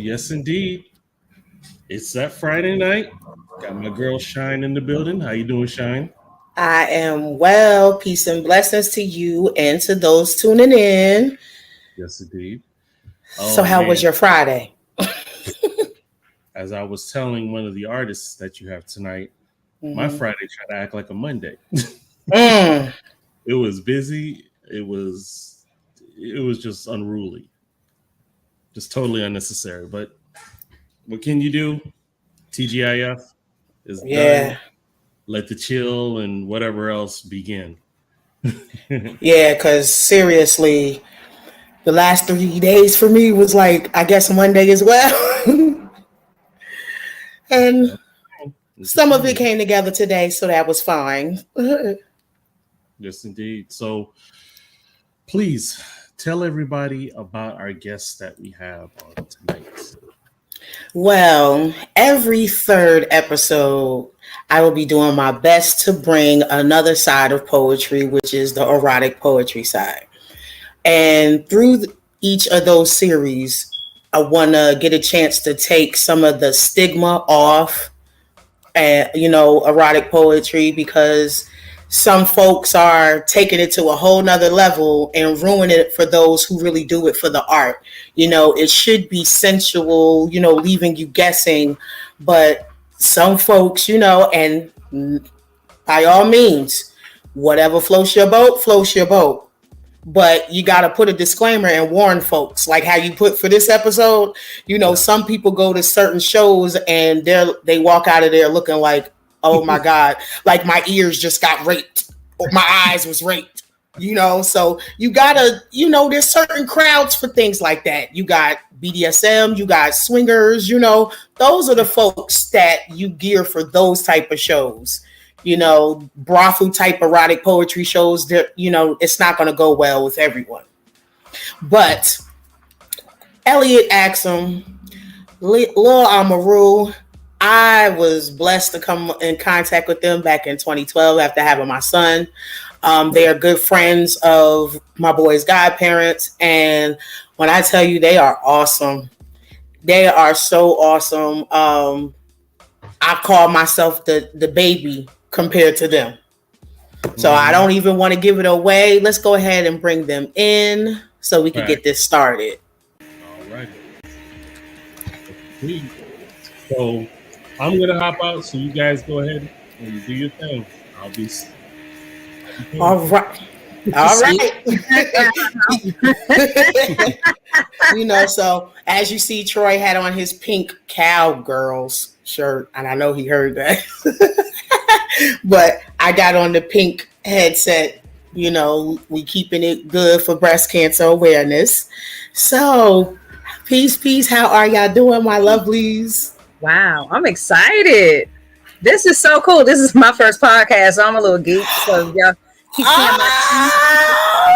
Yes, indeed. It's that Friday night. Got my girl Shine in the building. How you doing, Shine? I am well. Peace and blessings to you and to those tuning in. Yes, indeed. So, Oh how was man, your Friday? as I was telling one of the artists that you have tonight, my Mm-hmm. Friday tried to act like a Monday. Mm. It was busy. It was just unruly, just totally unnecessary. But what can you do? TGIF is done. Yeah, Let the chill and whatever else begin. yeah. Because seriously, the last 3 days for me was like, I guess Monday as well, and It's a some of it shame. came together today, so that was fine. Yes, indeed. So please tell everybody about our guests that we have on tonight. Well, every third episode, I will be doing my best to bring another side of poetry, which is the erotic poetry side. And through each of those series, I want to get a chance to take some of the stigma off and, erotic poetry because some folks are taking it to a whole nother level and ruining it for those who really do it for the art. It should be sensual, leaving you guessing, but some folks, and by all means, whatever floats your boat, floats your boat, but you got to put a disclaimer and warn folks like how you put for this episode. Yeah. Some people go to certain shows and they walk out of there looking like, oh my god, like my ears just got raped or my eyes was raped. So you gotta, there's certain crowds for things like that. You got BDSM, you got swingers, those are the folks that you gear for those type of shows. Brothel type erotic poetry shows that, it's not going to go well with everyone. But Elliot Axum, Lil Amaru, I was blessed to come in contact with them back in 2012 after having my son. They are good friends of my boy's godparents. And when I tell you they are awesome, they are so awesome. I call myself the baby compared to them. So I don't even want to give it away. Let's go ahead and bring them in so we can get this started. All right. So I'm going to hop out. So you guys go ahead and do your thing. I'll be. All right. All right. So as you see, Troy had on his pink cowgirls shirt, and I know he heard that. But I got on the pink headset. We keeping it good for breast cancer awareness. So, peace. How are y'all doing, my lovelies? Wow, I'm excited. This is so cool. This is my first podcast. So I'm a little geek. So y'all keep seeing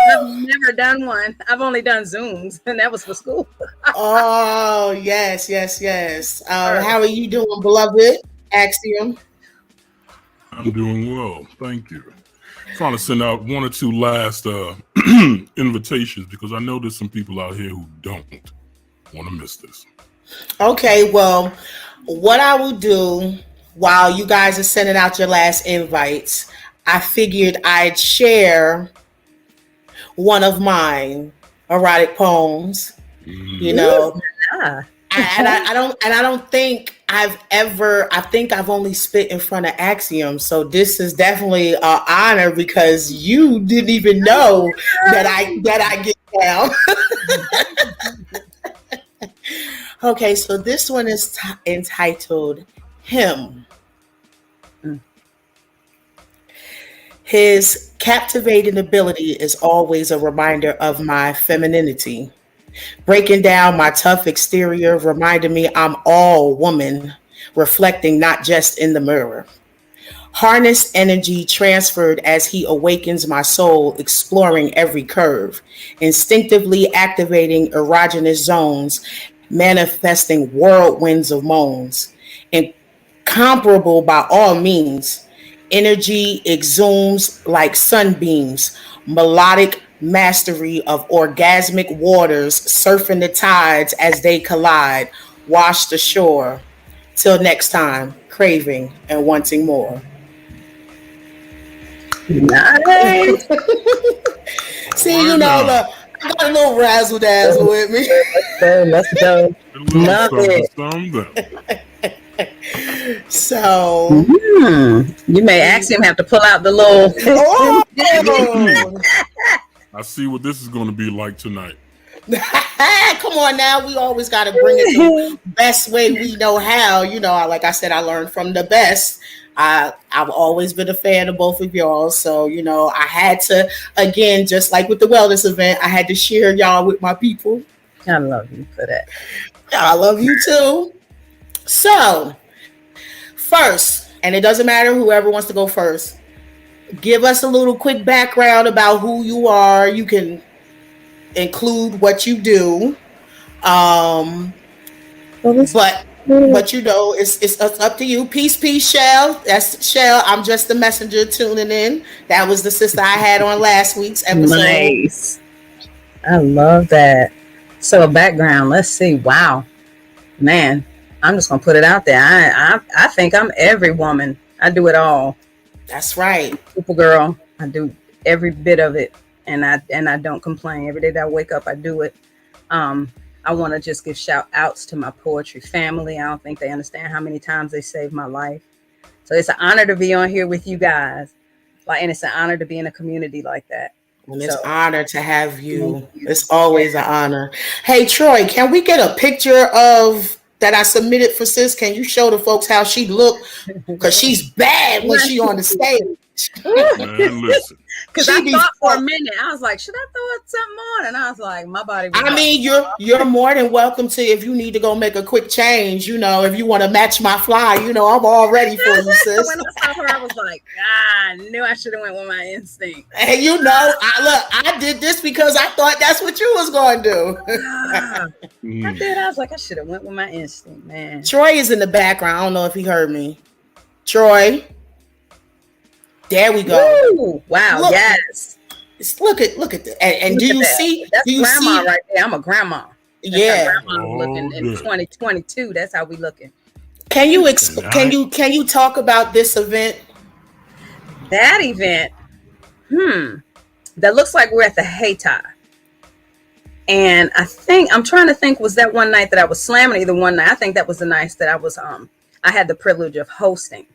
I've never done one. I've only done Zooms, and that was for school. Oh, yes. How are you doing, beloved? Axiom. I'm doing well, thank you. Trying to send out one or two last invitations because I know there's some people out here who don't want to miss this. Okay, well, what I will do while you guys are sending out your last invites, I figured I'd share one of mine erotic poems. Yeah. And I don't think I think I've only spit in front of Axiom. So this is definitely an honor because you didn't even know that I get down. Okay, so this one is entitled Him. His captivating ability is always a reminder of my femininity. Breaking down my tough exterior, reminding me I'm all woman, reflecting not just in the mirror. Harness energy transferred as he awakens my soul, exploring every curve, instinctively activating erogenous zones, manifesting whirlwinds of moans. Incomparable by all means, energy exudes like sunbeams, melodic mastery of orgasmic waters surfing the tides as they collide, washed ashore. Till next time, craving and wanting more. Nice. See, you know, look, I got a little razzle dazzle with me. Let's go. Love it. So you may Axiom have to pull out the little. Oh! I see what this is going to be like tonight. Come on now, we always got to bring it the best way we know how. You know, like I said, I learned from the best. I've always been a fan of both of y'all, so you know I had to, again, just like with the wellness event, I had to share y'all with my people. I love you for that. I love you too. So first, and it doesn't matter whoever wants to go first, give us a little quick background about who you are. You can include what you do, but you know it's up to you. Peace, Shell. That's Shell. I'm just the messenger tuning in. That was the sister I had on last week's episode. Nice. I love that. So a background. Let's see. Wow, man. I'm just gonna put it out there. I think I'm every woman. I do it all. That's right. Supergirl. I do every bit of it. And I don't complain. Every day that I wake up, I do it. I want to just give shout outs to my poetry family. I don't think they understand how many times they saved my life. So it's an honor to be on here with you guys. And it's an honor to be in a community like that. And it's an honor to have you. It's always an honor. Hey, Troy, can we get a picture of that I submitted for sis? Can you show the folks how she looked? Because she's bad when she on the stage. Man, listen. Because I thought for a minute, I was like, should I throw something on? And I was like, my body. I mean, you're more than welcome to, if you need to go make a quick change, you know, if you want to match my fly, you know, I'm all ready for you, sis. When I saw her, I was like, I knew I should have went with my instinct. And you know, I did this because I thought that's what you was going to do. I did. I was like, I should have went with my instinct, man. Troy is in the background. I don't know if he heard me. Troy. There we go. Woo! Wow! Look, yes. Look at that. And do you see? That's do you grandma see? Right there. I'm a grandma. That's yeah. Grandma looking in 2022. That's how we looking. Can you talk about this event? That event. That looks like we're at the Hayti. And I think I'm trying to think. Was that one night that I was slamming? Either one night. I think that was the night that I was. I had the privilege of hosting.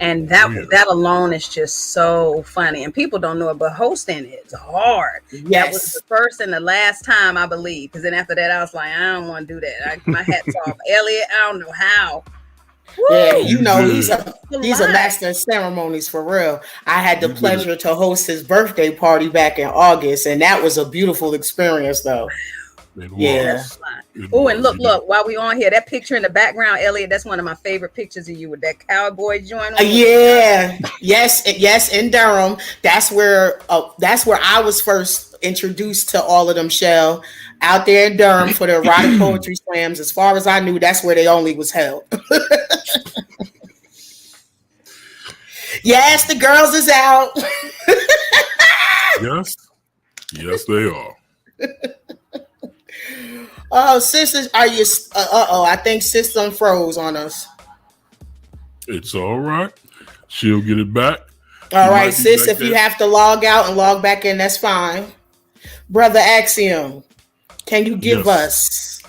And that alone is just so funny. And people don't know it, but hosting is hard. Yes. That was the first and the last time, I believe. Because then after that, I was like, I don't want to do that. My hat's off. Elliot, I don't know how. Woo! Yeah, you know, he's a master of ceremonies for real. I had the pleasure to host his birthday party back in August, and that was a beautiful experience, though. Yeah. Oh, and look, while we on here, that picture in the background, Elliot, that's one of my favorite pictures of you with that cowboy joint on. Yeah. Yes, in Durham. That's where I was first introduced to all of them, Shell. Out there in Durham for the erotic poetry slams. As far as I knew, that's where they only was held. Yes, the girls is out. Yes, they are. Oh, sisters, are you? I think system froze on us. It's all right. She'll get it back. All right, sis. If you have to log out and log back in, that's fine. Brother Axiom, can you give us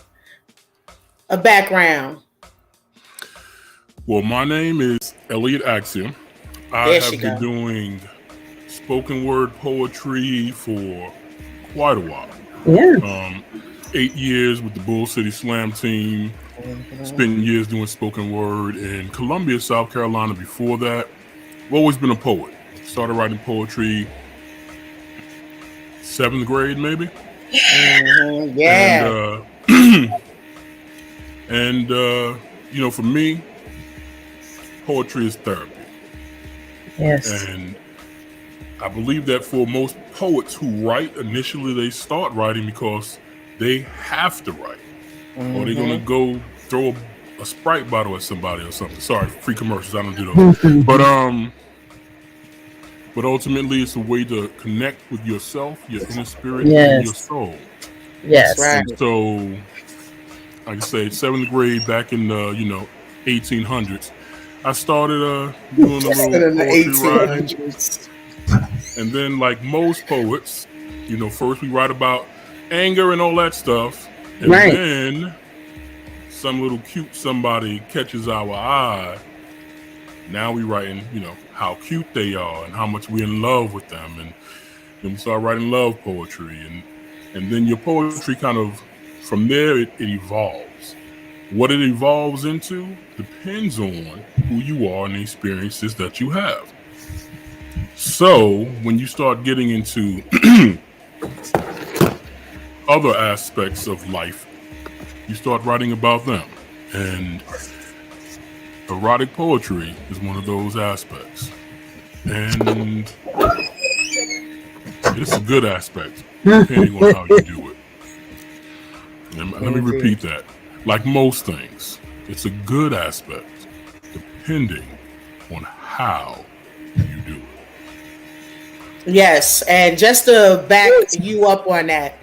a background? Well, my name is Elliot Axiom. I have been doing spoken word poetry for quite a while. Yeah. 8 years with the Bull City Slam team. Spent years doing spoken word in Columbia, South Carolina. Before that, I've always been a poet. Started writing poetry 7th grade, maybe. Yeah. And you know, for me, poetry is therapy. Yes. And I believe that for most poets who write, initially they start writing because they have to write, or they're gonna go throw a Sprite bottle at somebody or something. Sorry, free commercials. I don't do those. But ultimately, it's a way to connect with yourself, your inner spirit, and your soul. Yes. Right. And so like I say, 7th grade back in the 1800s. I started doing a little poetry writing, and then like most poets, first we write about anger and all that stuff, and then some little cute somebody catches our eye. Now we writing, how cute they are and how much we're in love with them, and then we start writing love poetry, and then your poetry kind of from there it evolves. What it evolves into depends on who you are and the experiences that you have. So when you start getting into other aspects of life, you start writing about them. And erotic poetry is one of those aspects. And it's a good aspect, depending on how you do it. And let me repeat that. Like most things, it's a good aspect, depending on how you do it. Yes, and just to back you up on that,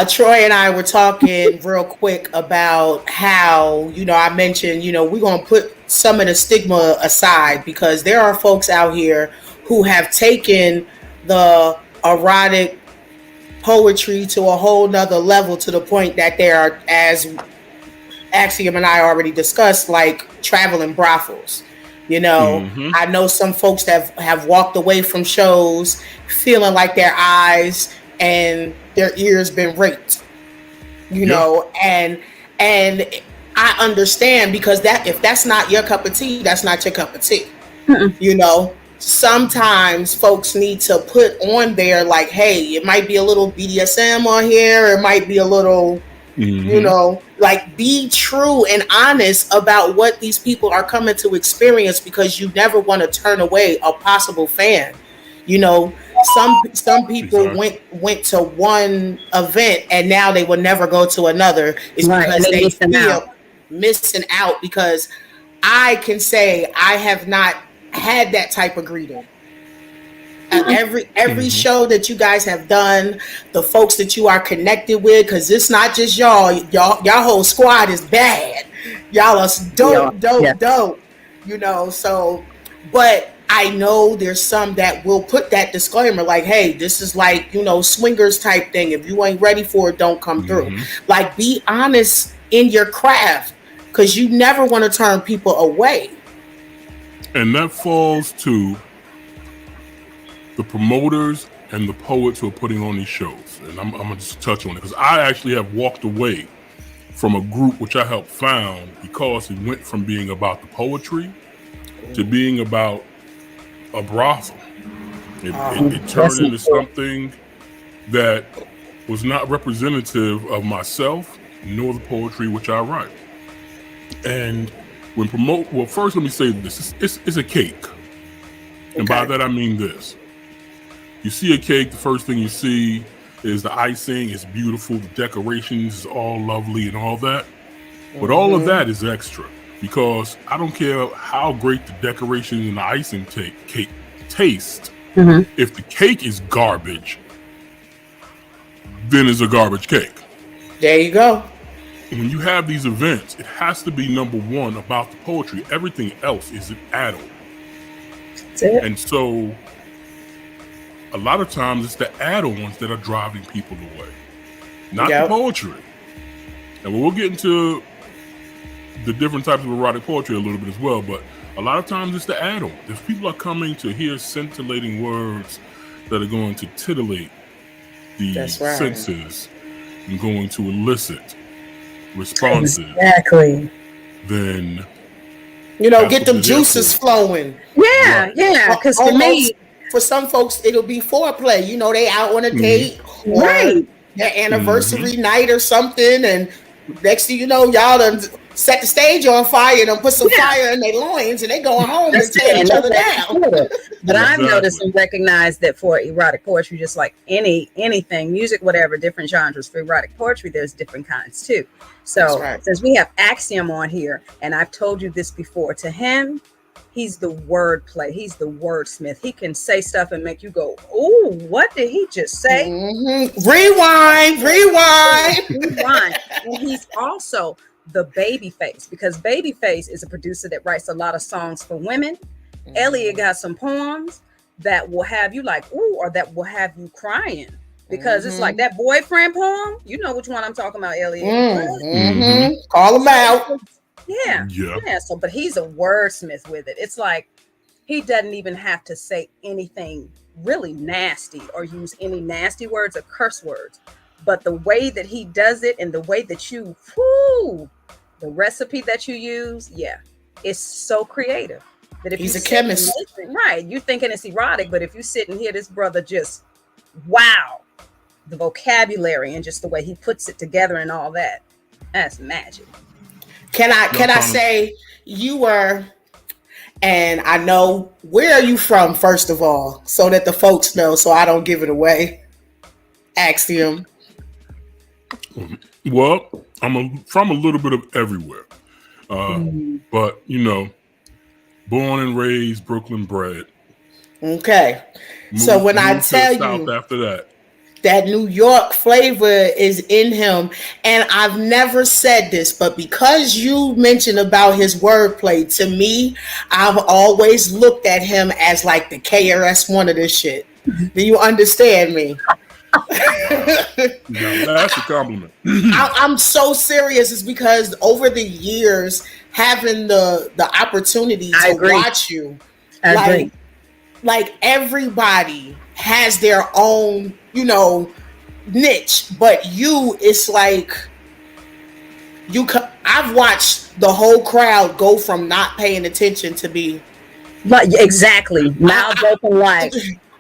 Troy and I were talking real quick about how, I mentioned, we're going to put some of the stigma aside because there are folks out here who have taken the erotic poetry to a whole nother level to the point that they are, as Axiom and I already discussed, like traveling brothels. I know some folks that have walked away from shows feeling like their eyes and their ears been raped, and I understand, because that if that's not your cup of tea, that's not your cup of tea. Sometimes folks need to put on there like, hey, it might be a little BDSM on here, it might be a little like, be true and honest about what these people are coming to experience, because you never want to turn away a possible fan. Some people went to one event and now they will never go to another. It's because they feel missing out, because I can say I have not had that type of greeting. Every show that you guys have done, the folks that you are connected with, because it's not just y'all whole squad is bad. Y'all are dope. So, but I know there's some that will put that disclaimer like, hey, this is like, swingers type thing. If you ain't ready for it, don't come through. Like, be honest in your craft, because you never want to turn people away. And that falls to the promoters and the poets who are putting on these shows. And I'm going to just touch on it, because I actually have walked away from a group which I helped found because it went from being about the poetry to being about a brothel. It turned into something that was not representative of myself nor the poetry which I write. And well, first let me say this: it's a cake, and by that I mean this. You see a cake, the first thing you see is the icing. It's beautiful, the decorations is all lovely and all that, but all of that is extra, because I don't care how great the decorations and the icing cake taste. If the cake is garbage, then it's a garbage cake. There you go. When you have these events, it has to be number one about the poetry. Everything else is an add-on. That's it. And so a lot of times it's the add-ons that are driving people away, not the poetry. And we'll get into the different types of erotic poetry a little bit as well, but a lot of times it's the add-on. If people are coming to hear scintillating words that are going to titillate the senses and going to elicit responses, then get them juices flowing. Because for me, for some folks it'll be foreplay. They out on a date, or their anniversary night or something, and next thing you know, y'all done set the stage on fire and put some fire in their loins, and they going home and tear each other down. But I've noticed and recognized that for erotic poetry, just like anything, music, whatever, different genres, for erotic poetry, there's different kinds too. So since we have Axiom on here, and I've told you this before, to him, He's the wordplay. He's the wordsmith. He can say stuff and make you go, "Oh, what did he just say?" Mm-hmm. Rewind. Rewind. And he's also the Babyface, because Babyface is a producer that writes a lot of songs for women. Mm-hmm. Elliot got some poems that will have you like, ooh, or that will have you crying, because it's like that boyfriend poem. You know which one I'm talking about, Elliot. Mm-hmm. Call him out. Yeah. So, but he's a wordsmith with it. It's like he doesn't even have to say anything really nasty or use any nasty words or curse words. But the way that he does it and the way that you, the recipe that you use, it's so creative. That if he's a chemist, right? You thinking it's erotic, but if you sit and hear this brother just, wow, the vocabulary and just the way he puts it together and all that, that's magic. Can I say you were, and I know, where are you from, first of all, so that the folks know, so I don't give it away. Axiom. Well, from a little bit of everywhere. But, born and raised, Brooklyn bred. Okay. So when I tell you after that New York flavor is in him, and I've never said this, but because you mentioned about his wordplay, to me, I've always looked at him as like the KRS-One of this shit. Do you understand me? That's a compliment. I'm so serious. It's because over the years, having the opportunity to watch you, like everybody has their own, niche, but it's like I've watched the whole crowd go from not paying attention to be, but exactly now open like.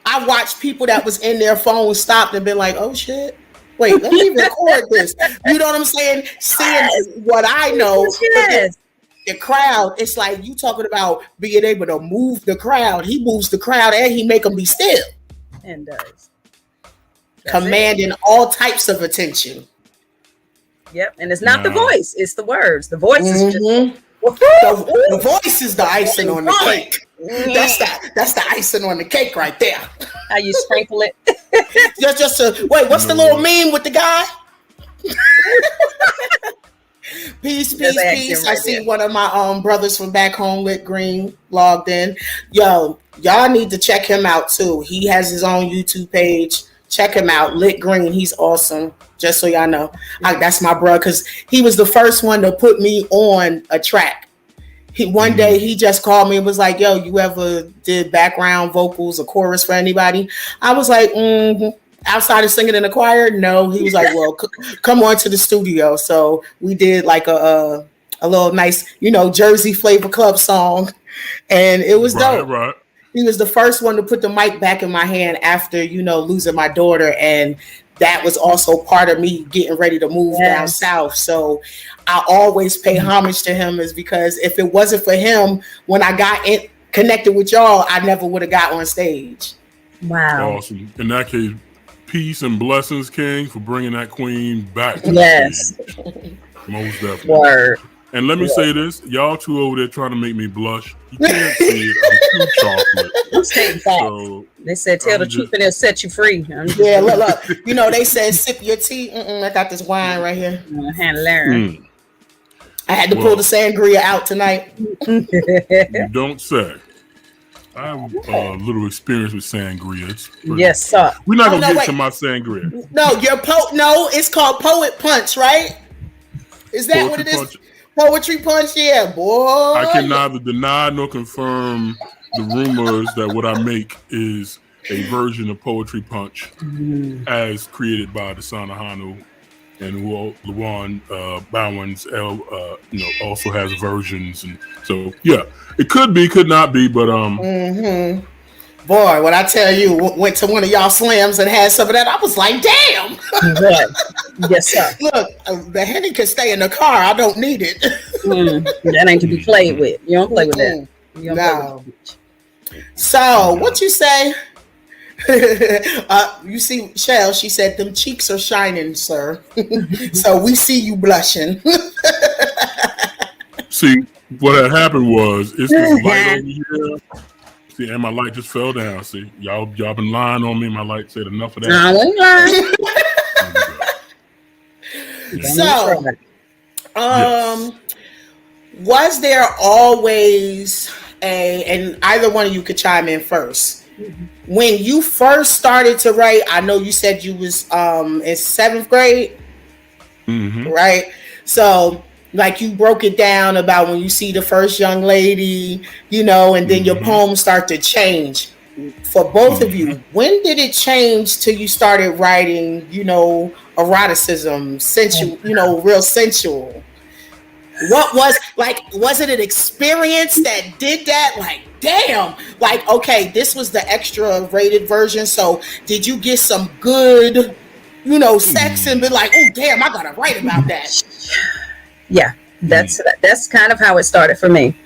I watched people that was in their phone stopped and been like, "Oh shit, wait, let me record this." You know what I'm saying? Seeing what I know, the crowd. It's like you talking about being able to move the crowd. He moves the crowd and he make them be still. And does. Commanding all types of attention. Yep, and it's not the voice; it's the words. The voice is just the voice is the icing on the cake. That's the icing on the cake right there. How you sprinkle it? Wait. What's the little meme with the guy? Peace. I see one of my brothers from back home, Lit Green, logged in. Yo, y'all need to check him out too. He has his own YouTube page. Check him out, Lit Green. He's awesome. Just so y'all know, that's my bro, because he was the first one to put me on a track. One day he just called me and was like, "Yo, you ever did background vocals or chorus for anybody?" I was like, outside of singing in the choir, no. He was like, "Well, come on to the studio." So we did like a little nice, Jersey Flavor Club song, and it was dope. Right. He was the first one to put the mic back in my hand after, losing my daughter, and that was also part of me getting ready to move down south. So I always pay homage to him, is because if it wasn't for him, when I got connected with y'all, I never would have got on stage. Wow. Awesome. In that case, peace and blessings, King, for bringing that queen back to the stage. Most definitely. Word. And let me say this, y'all two over there trying to make me blush. You can't see it. I'm too chocolate. So, they said, tell the truth and it'll set you free. Yeah, look. They said, sip your tea. I got this wine right here. I had to learn. I had to pull the sangria out tonight. You don't say. I have a little experience with sangrias. Yes, sir. We're not going to get to my sangria. No, it's called Poet Punch, right? Is that what it is? Poetry Punch, yeah, boy. I can neither deny nor confirm the rumors that what I make is a version of Poetry Punch, as created by the Sanahanu, and Luan Bowens, also has versions, and so it could be, could not be, but Boy, when I tell you, went to one of y'all slams and had some of that, I was like, damn. Yes, sir. Look, the Henny can stay in the car. I don't need it. That ain't to be played with. You don't play with that. You don't play with it. So, what you say? You see, Shell, she said, them cheeks are shining, sir. So we see you blushing. See, what had happened was it's this light over here. See, and my light just fell down. See, y'all been lying on me. My light said enough of that. No, we lying. So, Yes. was there always and either one of you could chime in first. When you first started to write, I know you said you was in seventh grade, right? So like you broke it down about when you see the first young lady, you know, and then your poems start to change. For both of you, when did it change till you started writing, you know, eroticism, sensual, you know, real sensual? What was it an experience that did that? Like, damn, like, okay, this was the extra rated version. So did you get some good, you know, sex and be like, oh, damn, I gotta write about that? Yeah, that's kind of how it started for me.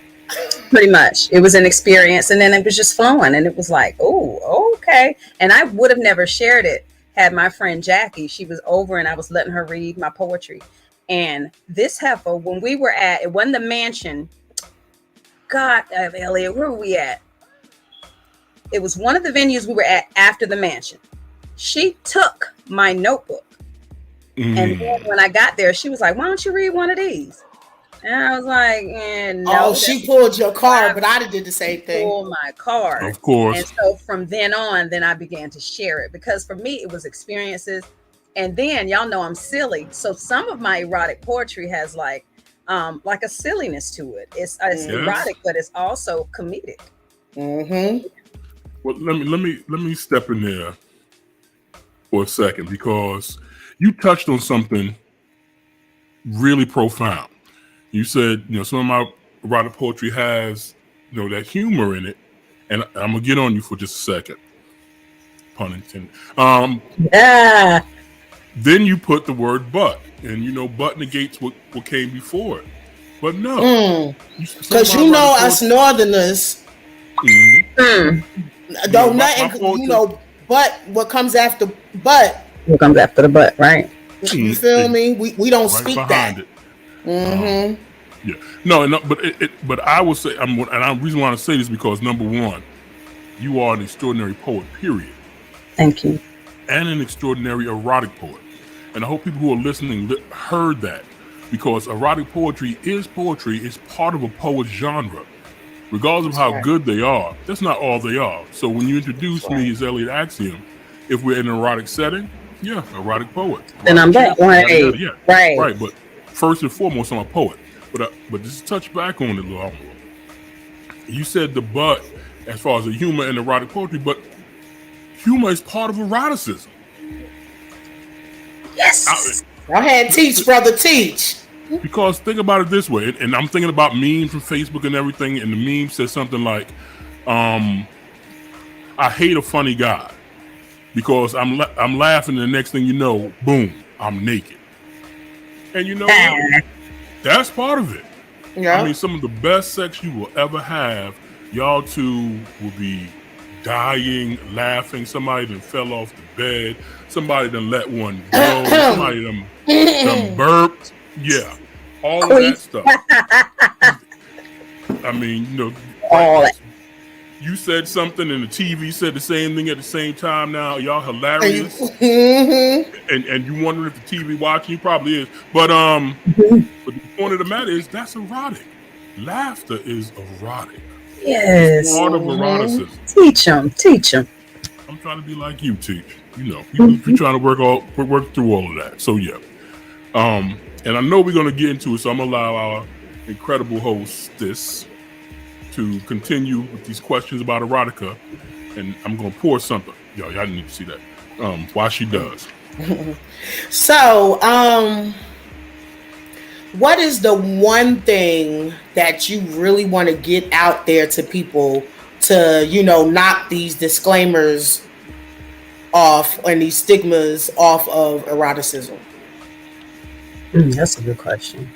Pretty much. It was an experience, and then it was just flowing, and it was like, oh, okay. And I would have never shared it had my friend Jackie, she was over and I was letting her read my poetry. And this heifer, when we were at, it wasn't the mansion. God, Elliot, where were we at? It was one of the venues we were at after the mansion. She took my notebook. And then when I got there, she was like, why don't you read one of these? And I was like, no. Oh, she pulled your card, but I did the same thing. Pulled my card. Of course. And so from then on, then I began to share it, because for me, it was experiences. And then y'all know I'm silly. So some of my erotic poetry has like a silliness to it. It's erotic, but it's also comedic. Well, let me step in there for a second, because you touched on something really profound. You said, you know, some of my erotic poetry has, you know, that humor in it, and I'm gonna get on you for just a second. Pun intended. Then you put the word "but," and you know, "but" negates what came before it. But no, because you know us Northerners don't nothing, you know. But what comes after "but"? What comes after the "but"? Right? You feel me? We don't speak that. Yeah, no, but I will say, and the reason why I say this is because, number one, you are an extraordinary poet, period. Thank you. And an extraordinary erotic poet. And I hope people who are listening heard that, because erotic poetry is poetry. It's part of a poet's genre. Regardless of how good they are, that's not all they are. So when you introduce me as Elliot Axiom, if we're in an erotic setting, yeah, erotic poet. Then I'm back. Right. Right. But first and foremost, I'm a poet. But just touch back on it a little. You said the "but" as far as the humor and erotic poetry, but humor is part of eroticism. Yes. Go ahead, teach, brother, teach. Because think about it this way, and I'm thinking about memes from Facebook and everything, and the meme says something like, I hate a funny guy because I'm laughing, and the next thing you know, boom, I'm naked. And you know what? That's part of it. Yeah. I mean, some of the best sex you will ever have, y'all two will be dying, laughing. Somebody done fell off the bed. Somebody done let one go. Somebody done burped. Yeah. All of that stuff. I mean, you know, you said something and the TV said the same thing at the same time. Now y'all hilarious. And you wondering if the TV watching, you probably is. But but the point of the matter is that's erotic. Laughter is erotic. Yes. It's part of eroticism. Teach them. I'm trying to be like you, Teach. You know, you're trying to work through all of that. So yeah. And I know we're gonna get into it, so I'm gonna allow our incredible hostess to continue with these questions about erotica, and I'm gonna pour something. Y'all need to see that. While she does. So, what is the one thing that you really want to get out there to people to, you know, knock these disclaimers off and these stigmas off of eroticism? That's a good question.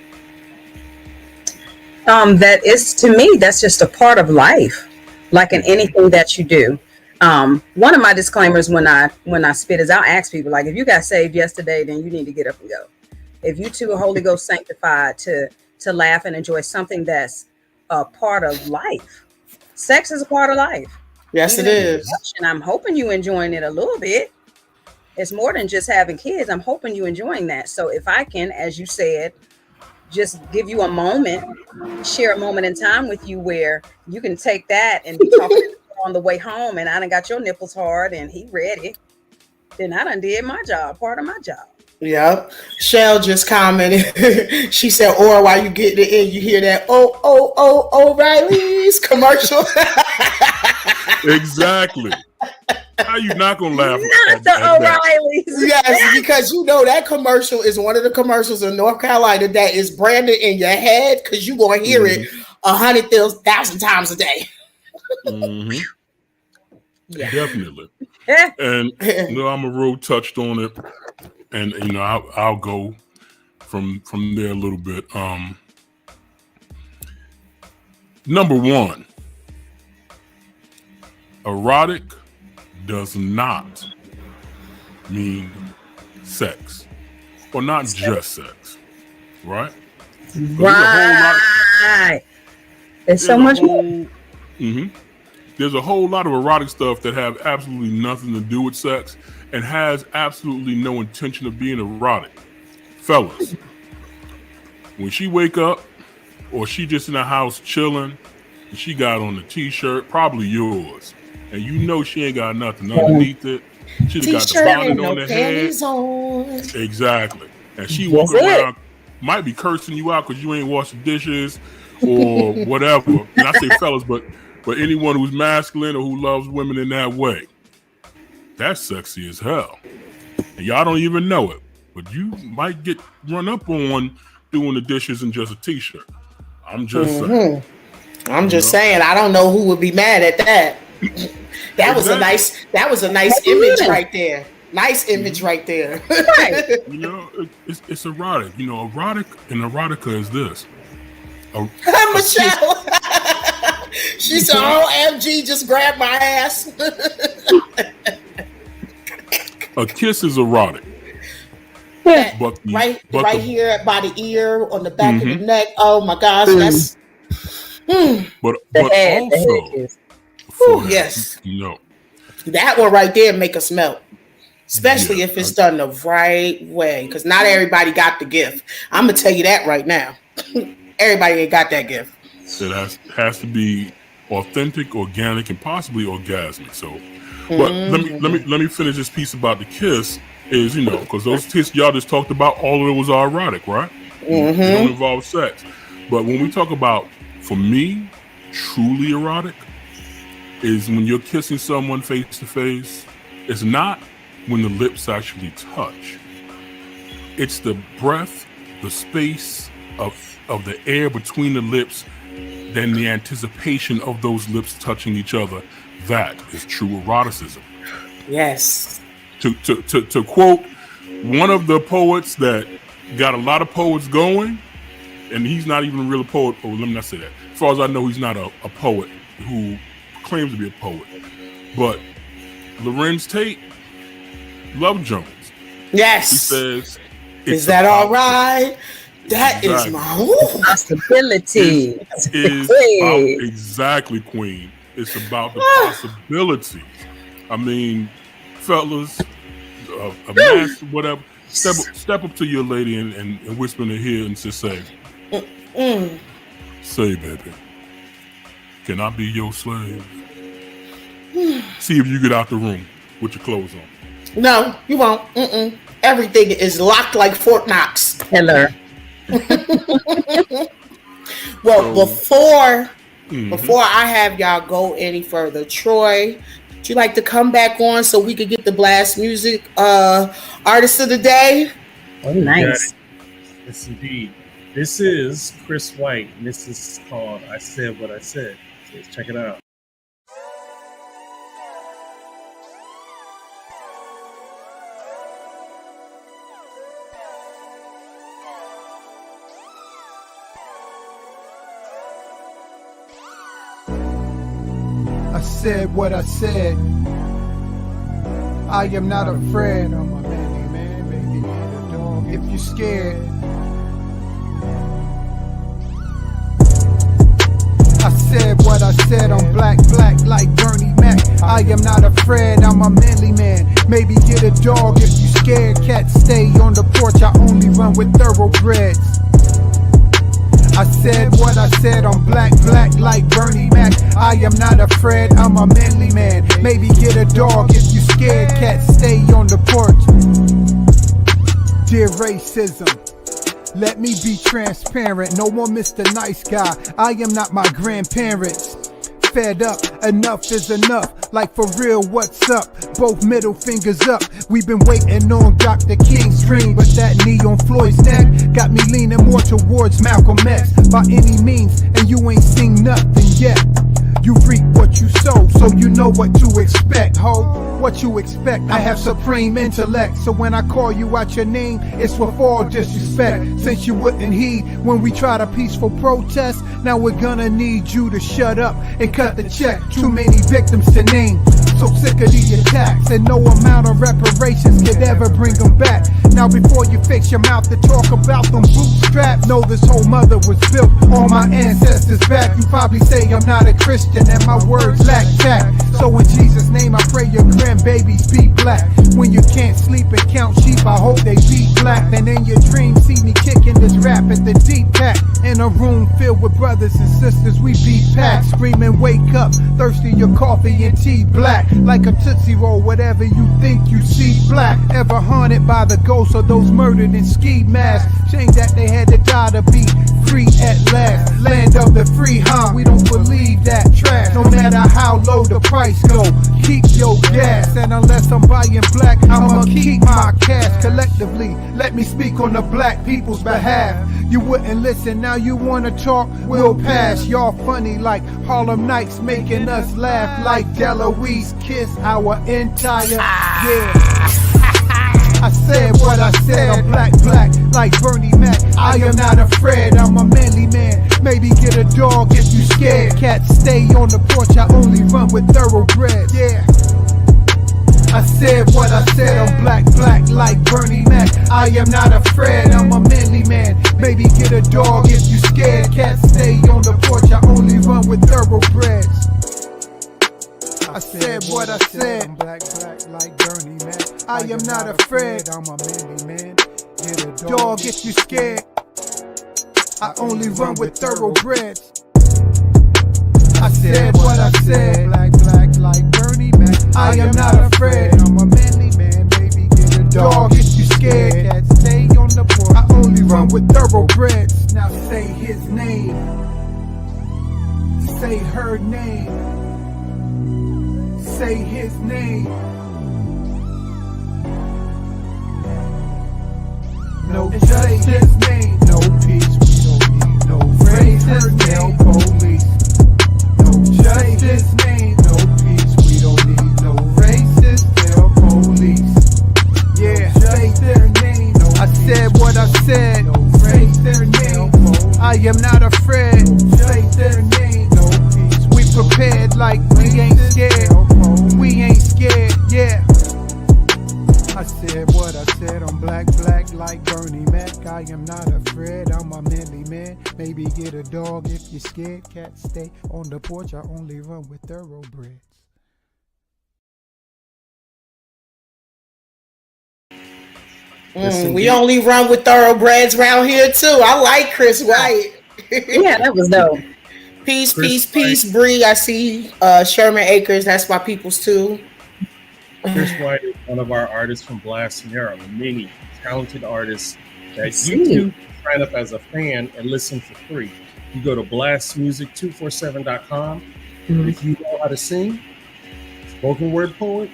That is, to me, that's just a part of life, like in anything that you do. One of my disclaimers when I spit is I'll ask people, like, if you got saved yesterday, then you need to get up and go. If you too Holy Ghost sanctified to laugh and enjoy something that's a part of life. Sex is a part of life. Yes, Even it is. And I'm hoping you enjoying it a little bit. It's more than just having kids. I'm hoping you enjoying that. So if I can, as you said, just give you a moment, share a moment in time with you where you can take that and be talking on the way home, and I done got your nipples hard and he ready, then I done did my job, part of my job. Yep. Shell just commented. She said, or while you getting it in, you hear that O'Reilly's commercial. Exactly. How you not gonna laugh? Not the O'Reilly's. Yes, because you know that commercial is one of the commercials in North Carolina that is branded in your head because you gonna hear it 100,000 times a day. Mm-hmm. Yeah. Definitely. And you know, I'm a road touched on it, and you know, I'll go from there a little bit. Number one, erotic does not mean sex, or not just sex, right? Right. There's so much more. There's a whole lot of erotic stuff that have absolutely nothing to do with sex and has absolutely no intention of being erotic. Fellas, when she wake up or she just in the house chilling and she got on the t-shirt, probably yours, and you know she ain't got nothing underneath it. She got the bonnet on her head. Exactly. And she walking around, might be cursing you out because you ain't washed the dishes or whatever. And I say fellas, but anyone who's masculine or who loves women in that way, that's sexy as hell. And y'all don't even know it, but you might get run up on doing the dishes in just a t-shirt. I'm just saying. I'm just saying, I don't know who would be mad at that. That was a nice image right there. Nice image right there. Right. You know, it's erotic. You know, erotic and erotica is this. Michelle. She said, OMG, just grabbed my ass. A kiss is erotic. But right here by the ear, on the back of the neck. Oh my gosh, that's. But also, yes, you know, that one right there make us melt, especially if it's done the right way. Because not everybody got the gift. I'm gonna tell you that right now. Everybody ain't got that gift. It has to be authentic, organic, and possibly orgasmic. So, but let me finish this piece about the kiss. Is, you know, because those kiss y'all just talked about, all of it was erotic, right? They don't involve sex. But when we talk about, for me, truly erotic is when you're kissing someone face to face. It's not when the lips actually touch. It's the breath, the space of the air between the lips, then the anticipation of those lips touching each other. That is true eroticism. Yes. To quote one of the poets that got a lot of poets going, and he's not even a real poet. Oh, let me not say that. As far as I know, he's not a poet who claims to be a poet. But Lorenz Tate, Love Jones. Yes. He says, is that all right? That is my possibility. Exactly, Queen. It's about the possibilities. I mean, fellas, a master, whatever. Step up to your lady and whisper in her ear and just say, say, baby, can I be your slave? See if you get out the room with your clothes on. No, you won't. Everything is locked like Fort Knox. Hello. Well, before I have y'all go any further, Troy, would you like to come back on so we could get the blast music artist of the day? Oh, nice. Yes, indeed. This is Chris White, and this is called I Said What I Said. So let's check it out. I said what I said. I am not afraid. Oh my man, baby, the door. If you're scared, said, I'm black like Bernie Mac. I am not afraid, I'm a manly man. Maybe get a dog if you scared. Cats stay on the porch, I only run with thoroughbreds. I said what I said, I'm black like Bernie Mac. I am not afraid, I'm a manly man. Maybe get a dog if you scared. Cats stay on the porch. Dear racism, let me be transparent. No one Mr. Nice Guy. I am not my grandparents. Fed up, enough is enough. Like for real, what's up? Both middle fingers up. We've been waiting on Dr. King's dream, but that knee on Floyd's neck got me leaning more towards Malcolm X. By any means, and you ain't seen nothing yet. You reap what you sow, so you know what to expect, ho. What you expect, I have supreme intellect. So when I call you out your name, it's with all disrespect. Since you wouldn't heed when we tried a peaceful protest, now we're gonna need you to shut up and cut the check. Too many victims to name, so sick of these attacks, and no amount of reparations could ever bring them back. Now before you fix your mouth to talk about them bootstraps, know this whole mother was built on my ancestors' back. You probably say I'm not a Christian and my words lack tact. So in Jesus' name I pray your grandbabies be black. When you can't sleep and count sheep, I hope they be black. And in your dreams see me kicking this rap at the deep pack. In a room filled with brothers and sisters, we be packed. Screaming wake up, thirsty your coffee and tea black. Like a Tootsie Roll, whatever you think you see black. Ever haunted by the ghosts of those murdered in ski masks. Shame that they had to die to be free at last. Land of the free, huh? We don't believe that trash. No matter how low the price go, keep your gas. And unless I'm buying black, I'ma keep my cash. Collectively, let me speak on the black people's behalf. You wouldn't listen, now you wanna talk, we'll pass. Y'all funny like Harlem Nights, making us laugh like Deloise Kiss our entire, yeah. I said what I said, I'm black like Bernie Mac. I am not afraid, I'm a manly man. Maybe get a dog if you scared. Cats stay on the porch, I only run with thoroughbreds, yeah. I said what I said, I'm black like Bernie Mac. I am not afraid, I'm a manly man. Maybe get a dog if you scared. Cats stay on the porch, I only run with thoroughbreds. I said what I said, I'm black like Bernie Mac. I am not afraid, I'm a manly man. Get a dog if you scared. I only run with thoroughbreds. I said what I said, black like Bernie Mac. I am not afraid, I'm a manly man. Maybe get a dog if you scared. Cats stay on the porch, I only run with thoroughbreds. Now say his name, say her name, say his name. No justice, name, no peace. We don't need no racism, no police. No justice, name, no peace. We don't need no racist, no police. Yeah, say their name. No I said what I said. No say their name. No I am not afraid. No say their name. No peace. We prepared like we ain't scared. We ain't scared. Yeah. I said what I said, I'm black like Bernie Mac. I am not afraid, I'm a manly man. Maybe get a dog if you're scared. Cats stay on the porch, I only run with thoroughbreds. We only run with thoroughbreds around here too. I like Chris White. Yeah, that was dope. Peace, Bree. I see Sherman Acres, that's my peoples too. Chris White is one of our artists from Blast Sierra, many talented artists that you can sign up as a fan and listen for free. You go to blastmusic247.com. If you know how to sing, spoken word poet,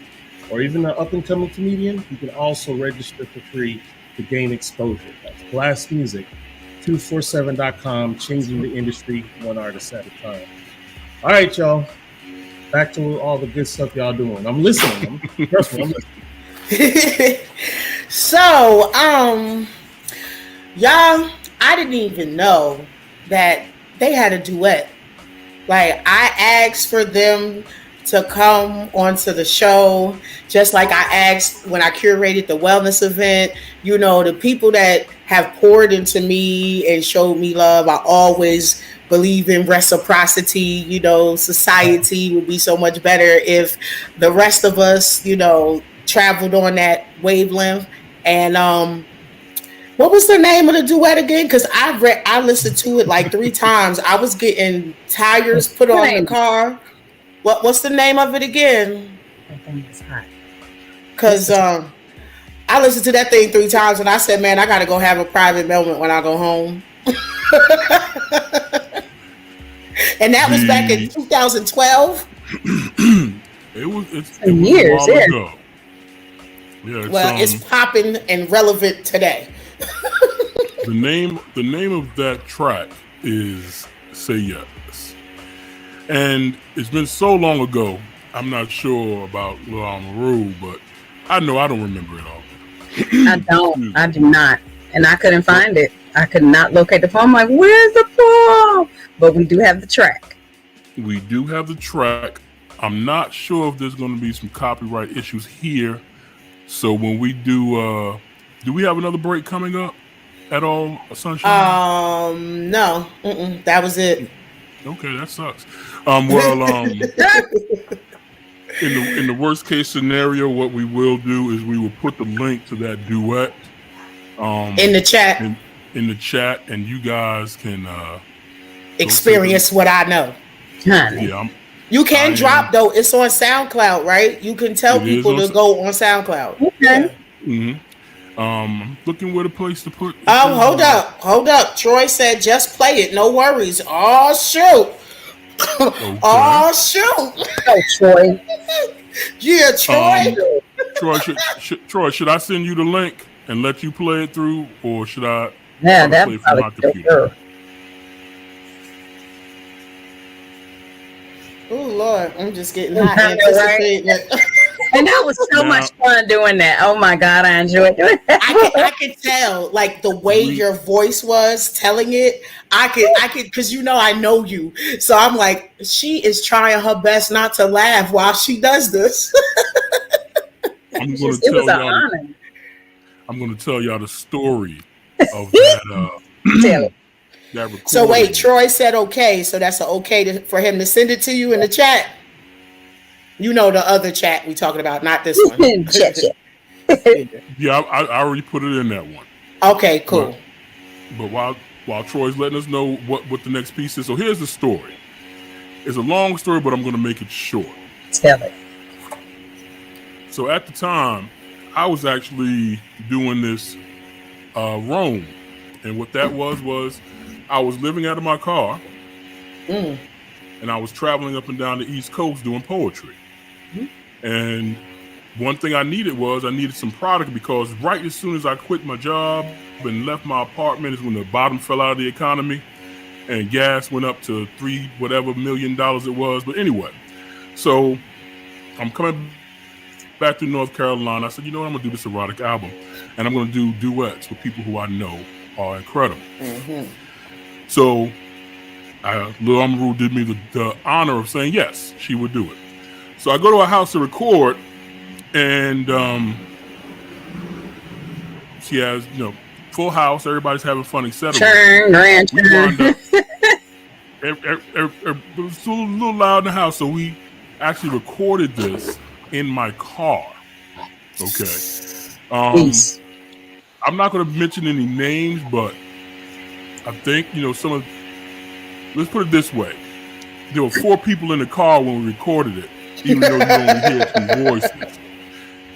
or even an up-and-coming comedian, you can also register for free to gain exposure. That's blastmusic247.com, changing the industry one artist at a time. All right, y'all. Back to all the good stuff y'all doing. I'm listening. Trust me, I'm listening. So, y'all, I didn't even know that they had a duet. Like, I asked for them to come onto the show. Just like I asked when I curated the wellness event, you know, the people that have poured into me and showed me love, I always believe in reciprocity. You know, society would be so much better if the rest of us, you know, traveled on that wavelength. And what was the name of the duet again? Because I listened to it like 3 times. I was getting tires put on in the car. What's the name of it again? That thing is hot. Because I listened to that thing 3 times and I said, man, I got to go have a private moment when I go home. And that was back in 2012. It's years, a while yeah. ago. Yeah, Well, it's popping and relevant today. the name of that track is "Say Yes," and it's been so long ago. I'm not sure about Lil Amaru, but I know I don't remember it all. I do not, and I couldn't find it. I could not locate the poem. I'm like, where's the poem? But we do have the track. We do have the track. I'm not sure if there's going to be some copyright issues here. So when we do we have another break coming up at all, Sunshine? No, that was it. Okay, that sucks. In the worst case scenario, what we will do is we will put the link to that duet In the chat. in the chat, and you guys can Experience what I know. Honey. Yeah, You can drop though. It's on SoundCloud, right? You can tell people to go on SoundCloud. Okay. Yeah. Looking with a place to put. Oh, hold up. Troy said just play it. No worries. Oh shoot. Okay. Oh shoot. Oh, Troy. Yeah, Troy. Troy, should I send you the link and let you play it through, or should I? Yeah, play it from my that's computer? Oh Lord, I'm just getting hot. Right? And that was so much fun doing that. Oh my God, I enjoyed doing that. I could tell, like the way your voice was telling it. I could, because you know I know you, so I'm like, she is trying her best not to laugh while she does this. I'm going to tell y'all the story of that. Tell it. That recording. So wait, Troy said okay, so that's an okay for him to send it to you in the chat. You know the other chat we talking about, not this one. Chat. Yeah, I already put it in that one. Okay, cool. But while Troy's letting us know what the next piece is, so here's the story. It's a long story, but I'm going to make it short. Tell it. So at the time, I was actually doing this roam, and what that was I was living out of my car, and I was traveling up and down the East Coast doing poetry. And one thing I needed some product, because right as soon as I quit my job and left my apartment is when the bottom fell out of the economy and gas went up to $3 million it was. But anyway, so I'm coming back to North Carolina. I said, you know what, I'm going to do this erotic album, and I'm going to do duets with people who I know are incredible. So Lil Amaru did me the honor of saying yes, she would do it. So I go to her house to record, and she has, full house. Everybody's having fun, etc. Turn. It was a little loud in the house, so we actually recorded this in my car. Okay. I'm not going to mention any names, but I think, let's put it this way. There were 4 people in the car when we recorded it, even though you only hear 2 voices.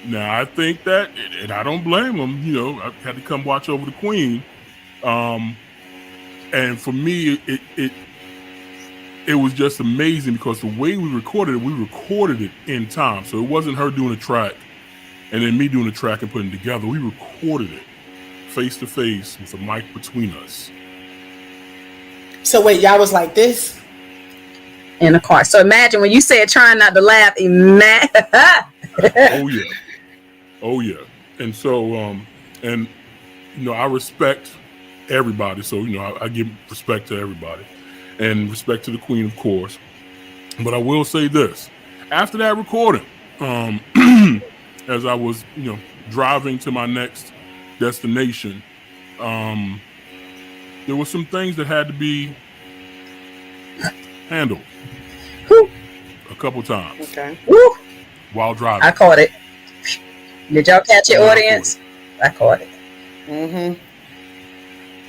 Now, I think that, and I don't blame them, I had to come watch over the Queen. And for me, it was just amazing, because the way we recorded it in time. So it wasn't her doing a track and then me doing a track and putting it together. We recorded it face to face with a mic between us. So wait, y'all was like this? In the car. So imagine when you said trying not to laugh, Oh yeah. And so, I respect everybody. So, I give respect to everybody, and respect to the Queen, of course. But I will say this, after that recording, as I was, driving to my next destination, there were some things that had to be handled a couple times. Okay. Woo. While driving. I caught it. Did y'all catch it, audience? I caught it. Mm-hmm.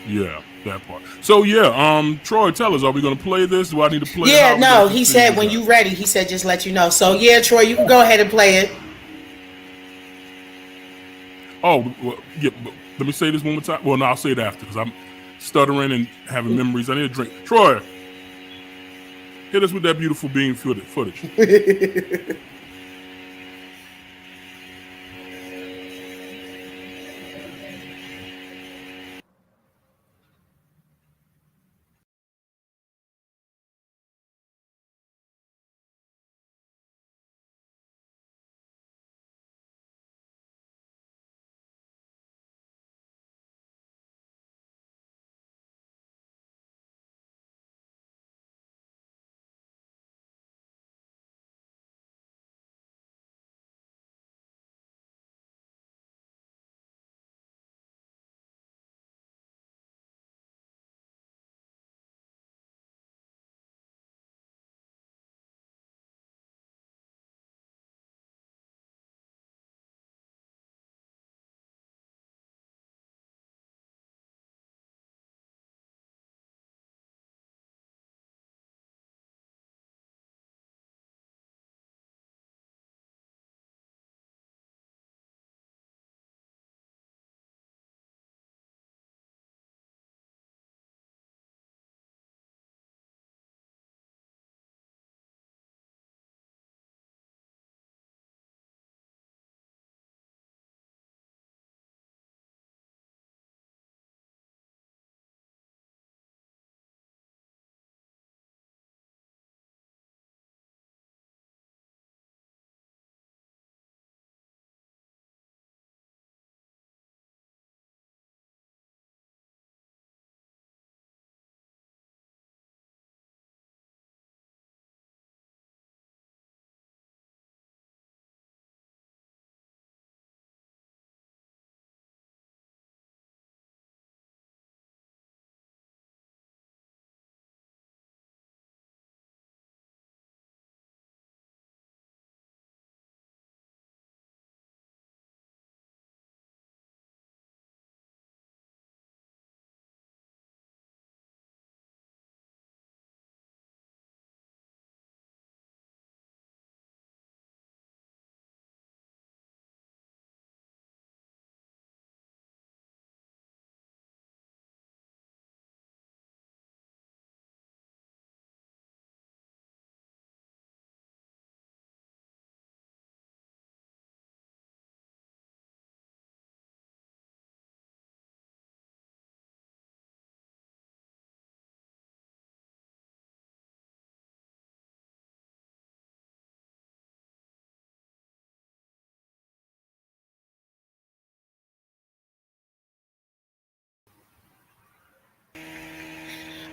Yeah, that part. So Troy, tell us, are we going to play this? Do I need to play it? Yeah, no, he said when you ready, he said just let you know. So yeah, Troy, you can go ahead and play it. Oh, well, yeah, but let me say this one more time. Well, no, I'll say it after because I'm stuttering and having memories. I need a drink. Troy, hit us with that beautiful beam footage.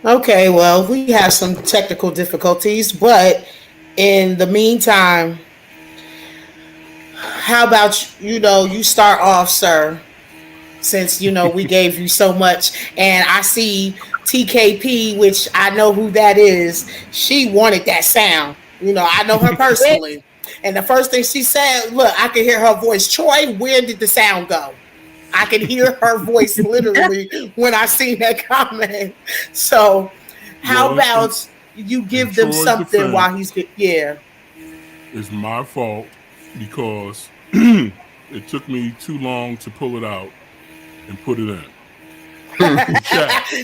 Okay, well, we have some technical difficulties, but in the meantime, how about you start off, sir, since we gave you so much, and I see TKP, which I know who that is. She wanted that sound. I know her personally, and the first thing she said, "Look, I can hear her voice." Troy, where did the sound go? I could hear her voice literally when I seen that comment. So, how about you give them something while he's It's my fault because it took me too long to pull it out and put it in.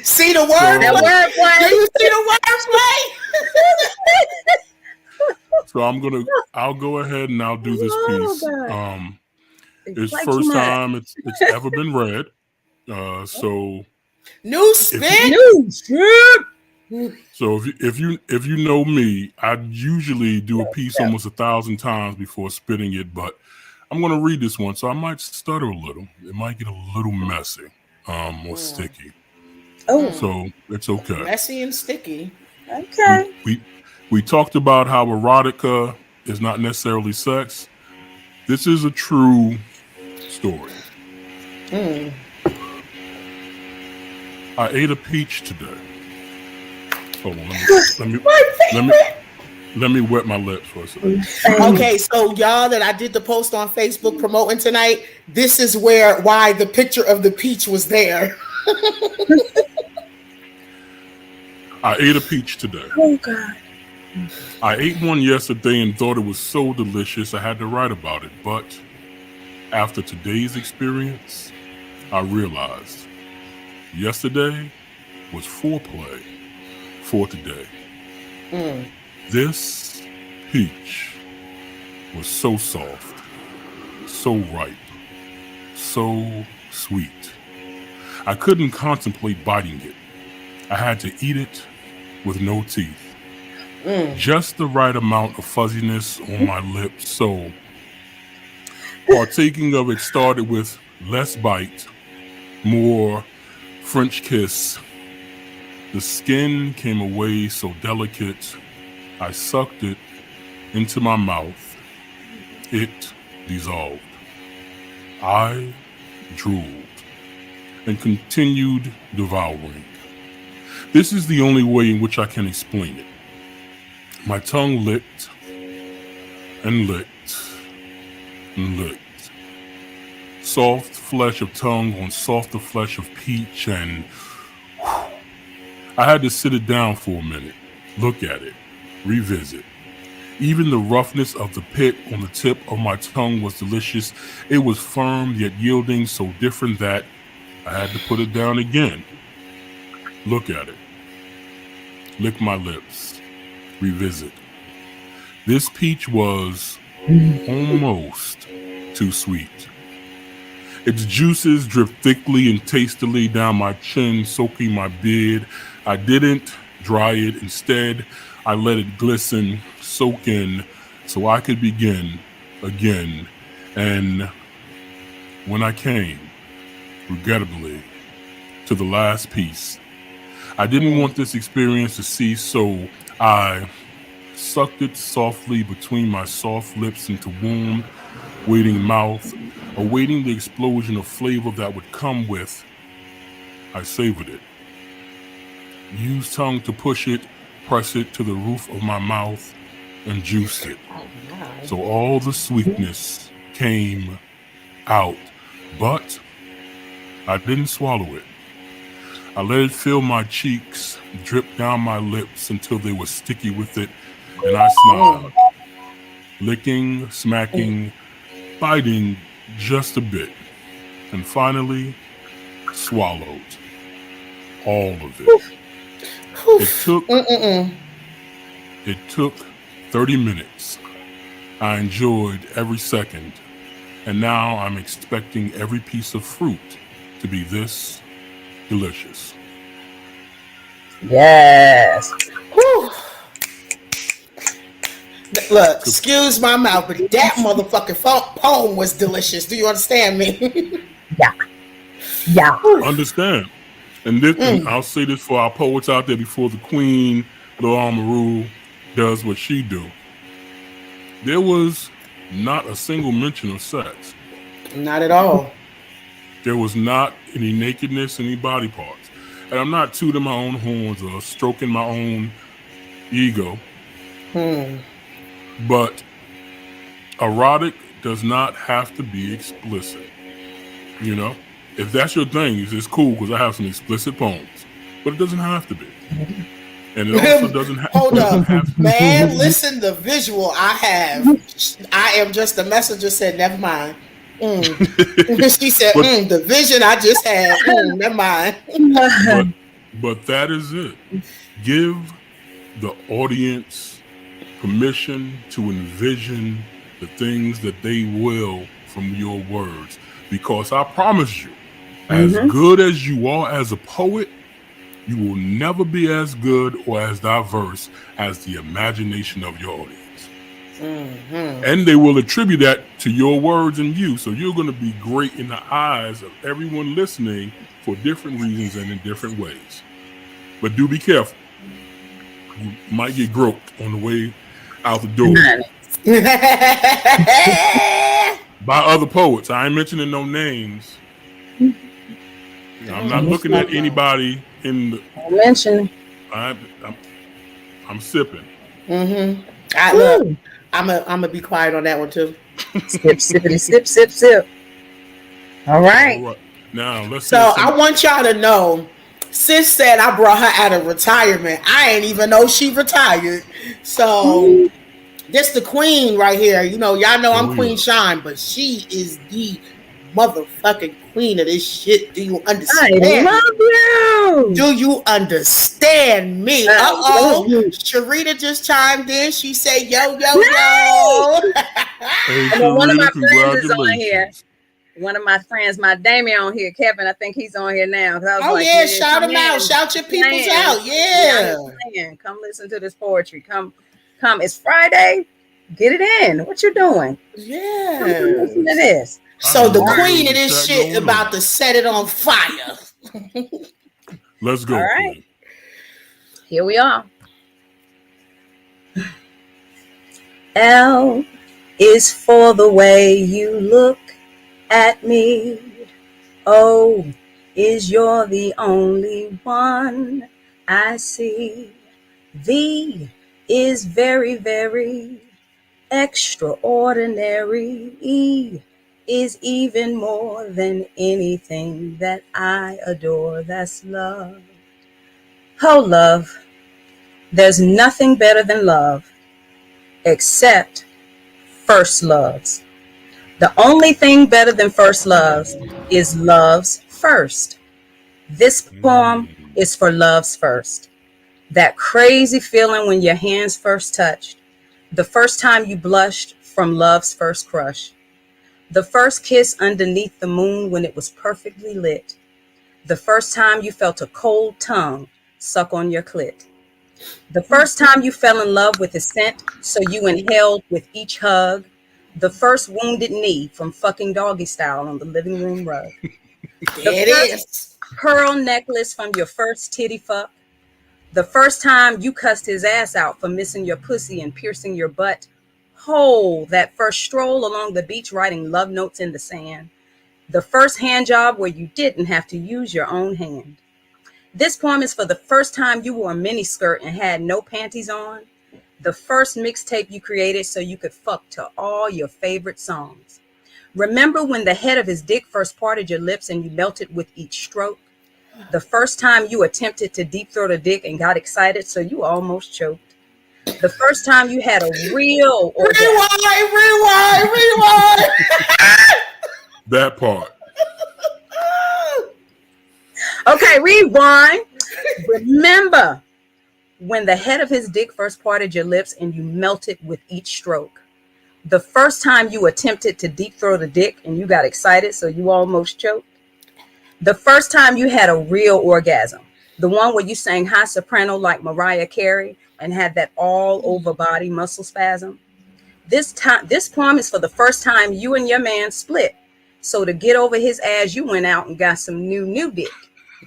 See the wordplay? Do you see the wordplay? So I'll go ahead and I'll do this piece. It's first time it's ever been read. So new spin. So if you know me, I usually do a piece almost 1,000 times before spitting it, but I'm gonna read this one, so I might stutter a little. It might get a little messy, or sticky. Oh, so it's okay. Messy and sticky. Okay. We talked about how erotica is not necessarily sex. This is a true story. I ate a peach today. Hold on, let me wet my lips for a second. Okay, so y'all that I did the post on Facebook promoting tonight, this is why the picture of the peach was there. I ate a peach today. Oh God. I ate one yesterday and thought it was so delicious I had to write about it. But after today's experience, I realized yesterday was foreplay for today. This peach was so soft, so ripe, so sweet. I couldn't contemplate biting it. I had to eat it with no teeth. Just the right amount of fuzziness on my lips. So partaking of it started with less bite, more French kiss. The skin came away so delicate. I sucked it into my mouth. It dissolved. I drooled and continued devouring. This is the only way in which I can explain it. My tongue licked and licked and licked. Soft flesh of tongue on softer flesh of peach, and I had to sit it down for a minute, look at it, revisit. Even the roughness of the pit on the tip of my tongue was delicious. It was firm yet yielding, so different that I had to put it down again. Look at it. Lick my lips. Revisit. This peach was almost too sweet. Its juices dripped thickly and tastily down my chin, soaking my beard. I didn't dry it. Instead, I let it glisten, soak in, so I could begin again. And when I came, regrettably, to the last piece, I didn't want this experience to cease, so I sucked it softly between my soft lips into warm, waiting mouth, awaiting the explosion of flavor that would come with. I savored it. Used tongue to push it, press it to the roof of my mouth, and juiced it. So all the sweetness came out, but I didn't swallow it. I let it fill my cheeks, drip down my lips until they were sticky with it, and I smiled. Licking, smacking, biting just a bit, and finally swallowed all of it. It took 30 minutes. I enjoyed every second, and now I'm expecting every piece of fruit to be this delicious. Yes. Whew. Look, excuse my mouth, but that motherfucking poem was delicious. Do you understand me? Yeah. Understand. And this, and I'll say this for our poets out there before the Queen, Lil Amaru, does what she do. There was not a single mention of sex. Not at all. There was not any nakedness, any body parts. And I'm not tooting my own horns or stroking my own ego. But erotic does not have to be explicit. You know? If that's your thing, it's cool because I have some explicit poems. But it doesn't have to be. And it also doesn't have Hold up. to be. Man, listen, the visual I have. I am just the messenger said, never mind. She said, the vision I just had, never mind. But that is it. Give the audience permission to envision the things that they will from your words. Because I promise you, as good as you are as a poet, you will never be as good or as diverse as the imagination of your audience. And they will attribute that to your words and you. So you're going to be great in the eyes of everyone listening for different reasons and in different ways. But do be careful. You might get groped on the way out the door. by other poets. I ain't mentioning no names. I'm not looking at anybody in the. Mention. I'm sipping. I'm gonna be quiet on that one too. Sip, sippity, sip, sip, sip. All right. All right. Now let's. So I want y'all to know. Sis said I brought her out of retirement. I ain't even know she retired. So this the queen right here. You know, y'all know I'm Queen Shine, but she is the motherfucking queen of this shit. Do you understand? I love you. Do you understand me? Sharita just chimed in. She said, yo, yo, yo. Hey, And one of my Sharita, friends is on here. One of my friends, my Damien on here, Kevin, I think he's on here now. Shout him out. Shout your peoples out. Yeah. Come listen to this poetry. Come. It's Friday. Get it in. What you doing? Yeah. Come listen to this. So the queen of this shit about to set it on fire. Let's go. All right. Here we are. L is for the way you look at me. O is you're the only one I see. V is very, very extraordinary. E is even more than anything that I adore. That's love. Oh, love. There's nothing better than love except first loves. The only thing better than first loves is love's first. This poem is for love's first. That crazy feeling when your hands first touched. The first time you blushed from love's first crush. The first kiss underneath the moon when it was perfectly lit. The first time you felt a cold tongue suck on your clit. The first time you fell in love with his scent, so you inhaled with each hug. The first wounded knee from fucking doggy style on the living room rug. The first pearl necklace from your first titty fuck. The first time you cussed his ass out for missing your pussy and piercing your butt. That first stroll along the beach writing love notes in the sand. The first hand job where you didn't have to use your own hand. This poem is for the first time you wore a mini skirt and had no panties on. The first mixtape you created so you could fuck to all your favorite songs. Remember when the head of his dick first parted your lips and you melted with each stroke? The first time you attempted to deep throat a dick and got excited so you almost choked. The first time you had a real orgasm. Rewind. That part. Okay, rewind. Remember when the head of his dick first parted your lips and you melted with each stroke. The first time you attempted to deep throat a dick and you got excited so you almost choked. The first time you had a real orgasm. The one where you sang high soprano like Mariah Carey and had that all over body muscle spasm. This poem is for the first time you and your man split. So to get over his ass, you went out and got some new dick.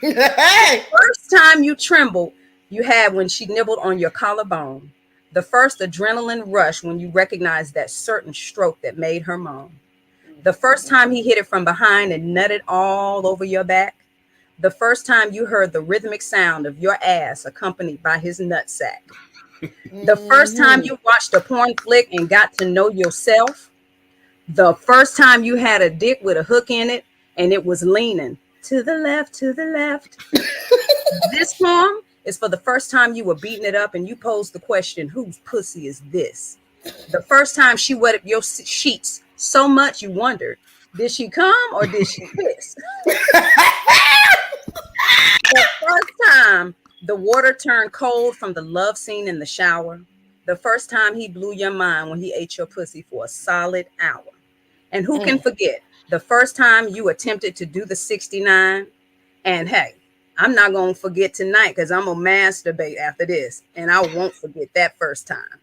The first time you trembled, you had when she nibbled on your collarbone. The first adrenaline rush when you recognized that certain stroke that made her moan. The first time he hit it from behind and nutted all over your back. The first time you heard the rhythmic sound of your ass accompanied by his nutsack. The first time you watched a porn flick and got to know yourself. The first time you had a dick with a hook in it and it was leaning to the left, to the left. This poem is for the first time you were beating it up and you posed the question, whose pussy is this? The first time she wetted your sheets so much you wondered, did she come or did she piss? The first time the water turned cold from the love scene in the shower. The first time he blew your mind when he ate your pussy for a solid hour. And who can forget the first time you attempted to do the 69? And hey, I'm not going to forget tonight because I'm going to masturbate after this. And I won't forget that first time.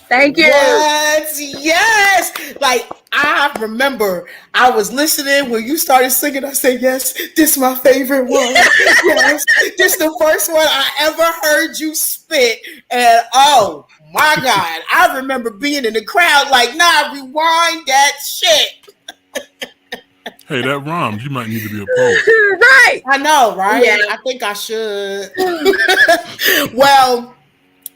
Thank you. What? Yes. Like, I remember I was listening when you started singing. I said, yes, this is my favorite one. Yes, this is the first one I ever heard you spit. And oh my God. I remember being in the crowd like, nah, rewind that shit. Hey, that rhymes. You might need to be a poet. Right. I know, right? Yeah. I think I should. Well,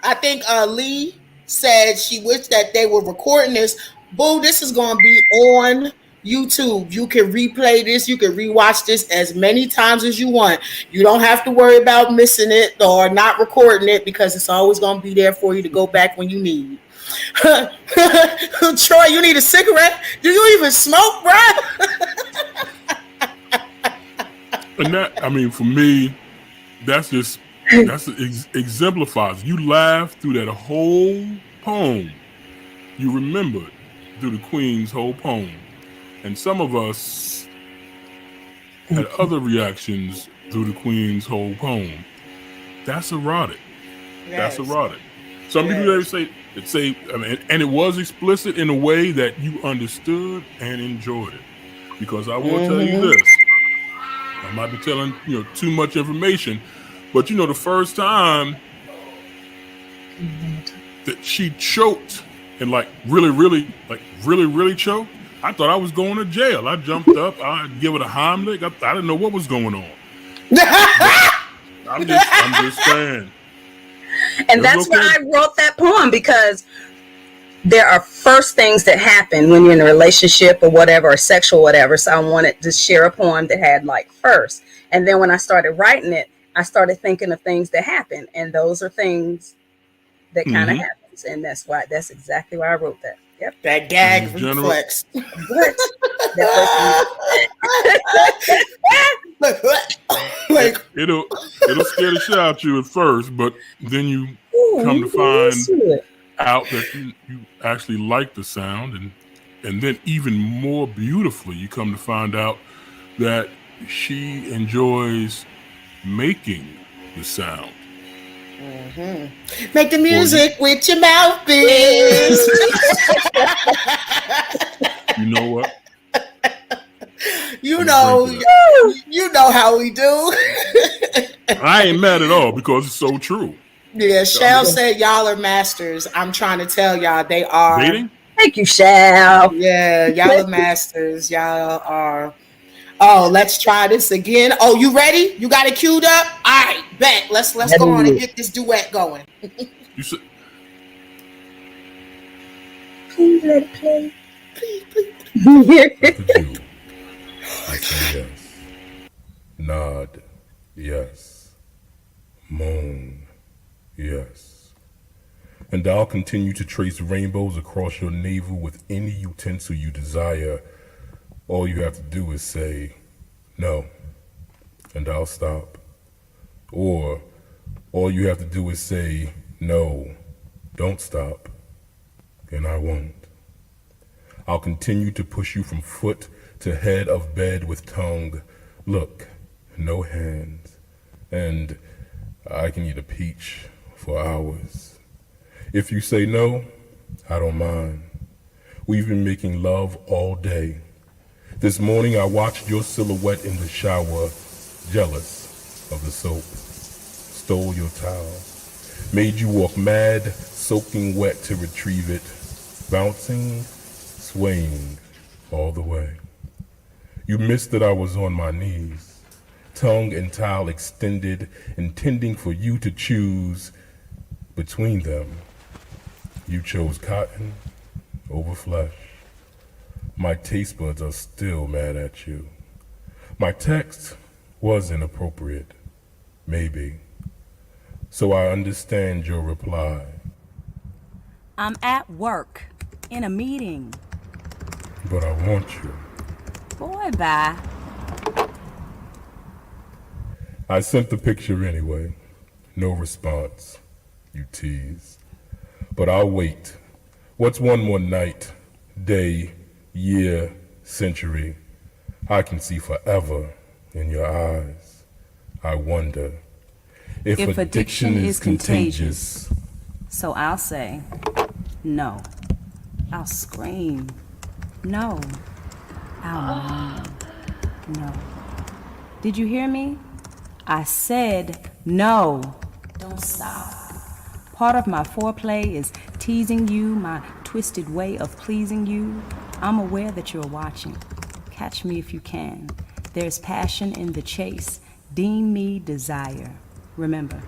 I think Lee said she wished that they were recording this. Boo, this is going to be on YouTube. You can replay this. You can rewatch this as many times as you want. You don't have to worry about missing it or not recording it because it's always going to be there for you to go back when you need. Troy, you need a cigarette? Do you even smoke, bro? And that, I mean, for me, that's exemplifies. You laugh through that whole poem. You remember through the Queen's whole poem. And some of us had other reactions through the Queen's whole poem. That's erotic. Yes. That's erotic. Some people say, I mean, and it was explicit in a way that you understood and enjoyed it. Because I will tell you this. I might be telling too much information, but the first time that she choked and really choked, I thought I was going to jail. I jumped up, I give it a Heimlich. I didn't know what was going on. I'm just saying. And that's why I wrote that poem, because there are first things that happen when you're in a relationship or whatever, or sexual whatever. So I wanted to share a poem that had first. And then when I started writing it, I started thinking of things that happen. And those are things that kind of happens. And that's exactly why I wrote that. Yep. That gag reflex. It'll scare the shit out you at first, but then you come to find out that you actually like the sound, and then even more beautifully, you come to find out that she enjoys making the sound. Make the music with your mouthpiece. You know what? You know how we do. I ain't mad at all because it's so true. Yeah, Shell said y'all are masters. I'm trying to tell y'all they are. Dating? Thank you, Shell. Yeah, y'all are masters. Y'all are. Oh, let's try this again. Oh, you ready? You got it queued up? All right, bet. Let's go on and get this duet going. You said, please let it play. Please. I say yes. Nod, yes. Moan, yes. And I'll continue to trace rainbows across your navel with any utensil you desire. All you have to do is say, no, and I'll stop. Or, all you have to do is say, no, don't stop, and I won't. I'll continue to push you from foot to head of bed with tongue. Look, no hands, and I can eat a peach for hours. If you say no, I don't mind. We've been making love all day. This morning I watched your silhouette in the shower, jealous of the soap. Stole your towel, made you walk mad, soaking wet to retrieve it, bouncing, swaying all the way. You missed that I was on my knees, tongue and towel extended, intending for you to choose between them. You chose cotton over flesh. My taste buds are still mad at you. My text was inappropriate, maybe. So I understand your reply. I'm at work, in a meeting. But I want you. Boy, bye. I sent the picture anyway. No response. You tease. But I'll wait. What's one more night, day, year, century? I can see forever in your eyes. I wonder if addiction is contagious. So I'll say, no. I'll scream, no. I'll moan, no. Did you hear me? I said no. Don't stop. Part of my foreplay is teasing you, my twisted way of pleasing you. I'm aware that you're watching. Catch me if you can. There's passion in the chase. Deem me desire. Remember,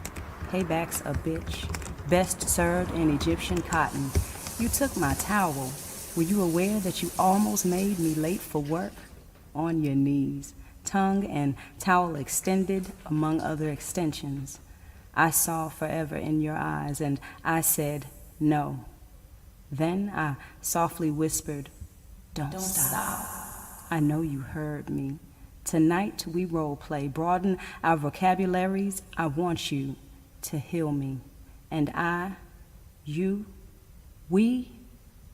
payback's a bitch. Best served in Egyptian cotton. You took my towel. Were you aware that you almost made me late for work? On your knees, tongue and towel extended among other extensions. I saw forever in your eyes, and I said no. Then I softly whispered, don't stop. I know you heard me. Tonight we role play, broaden our vocabularies. I want you to heal me. And we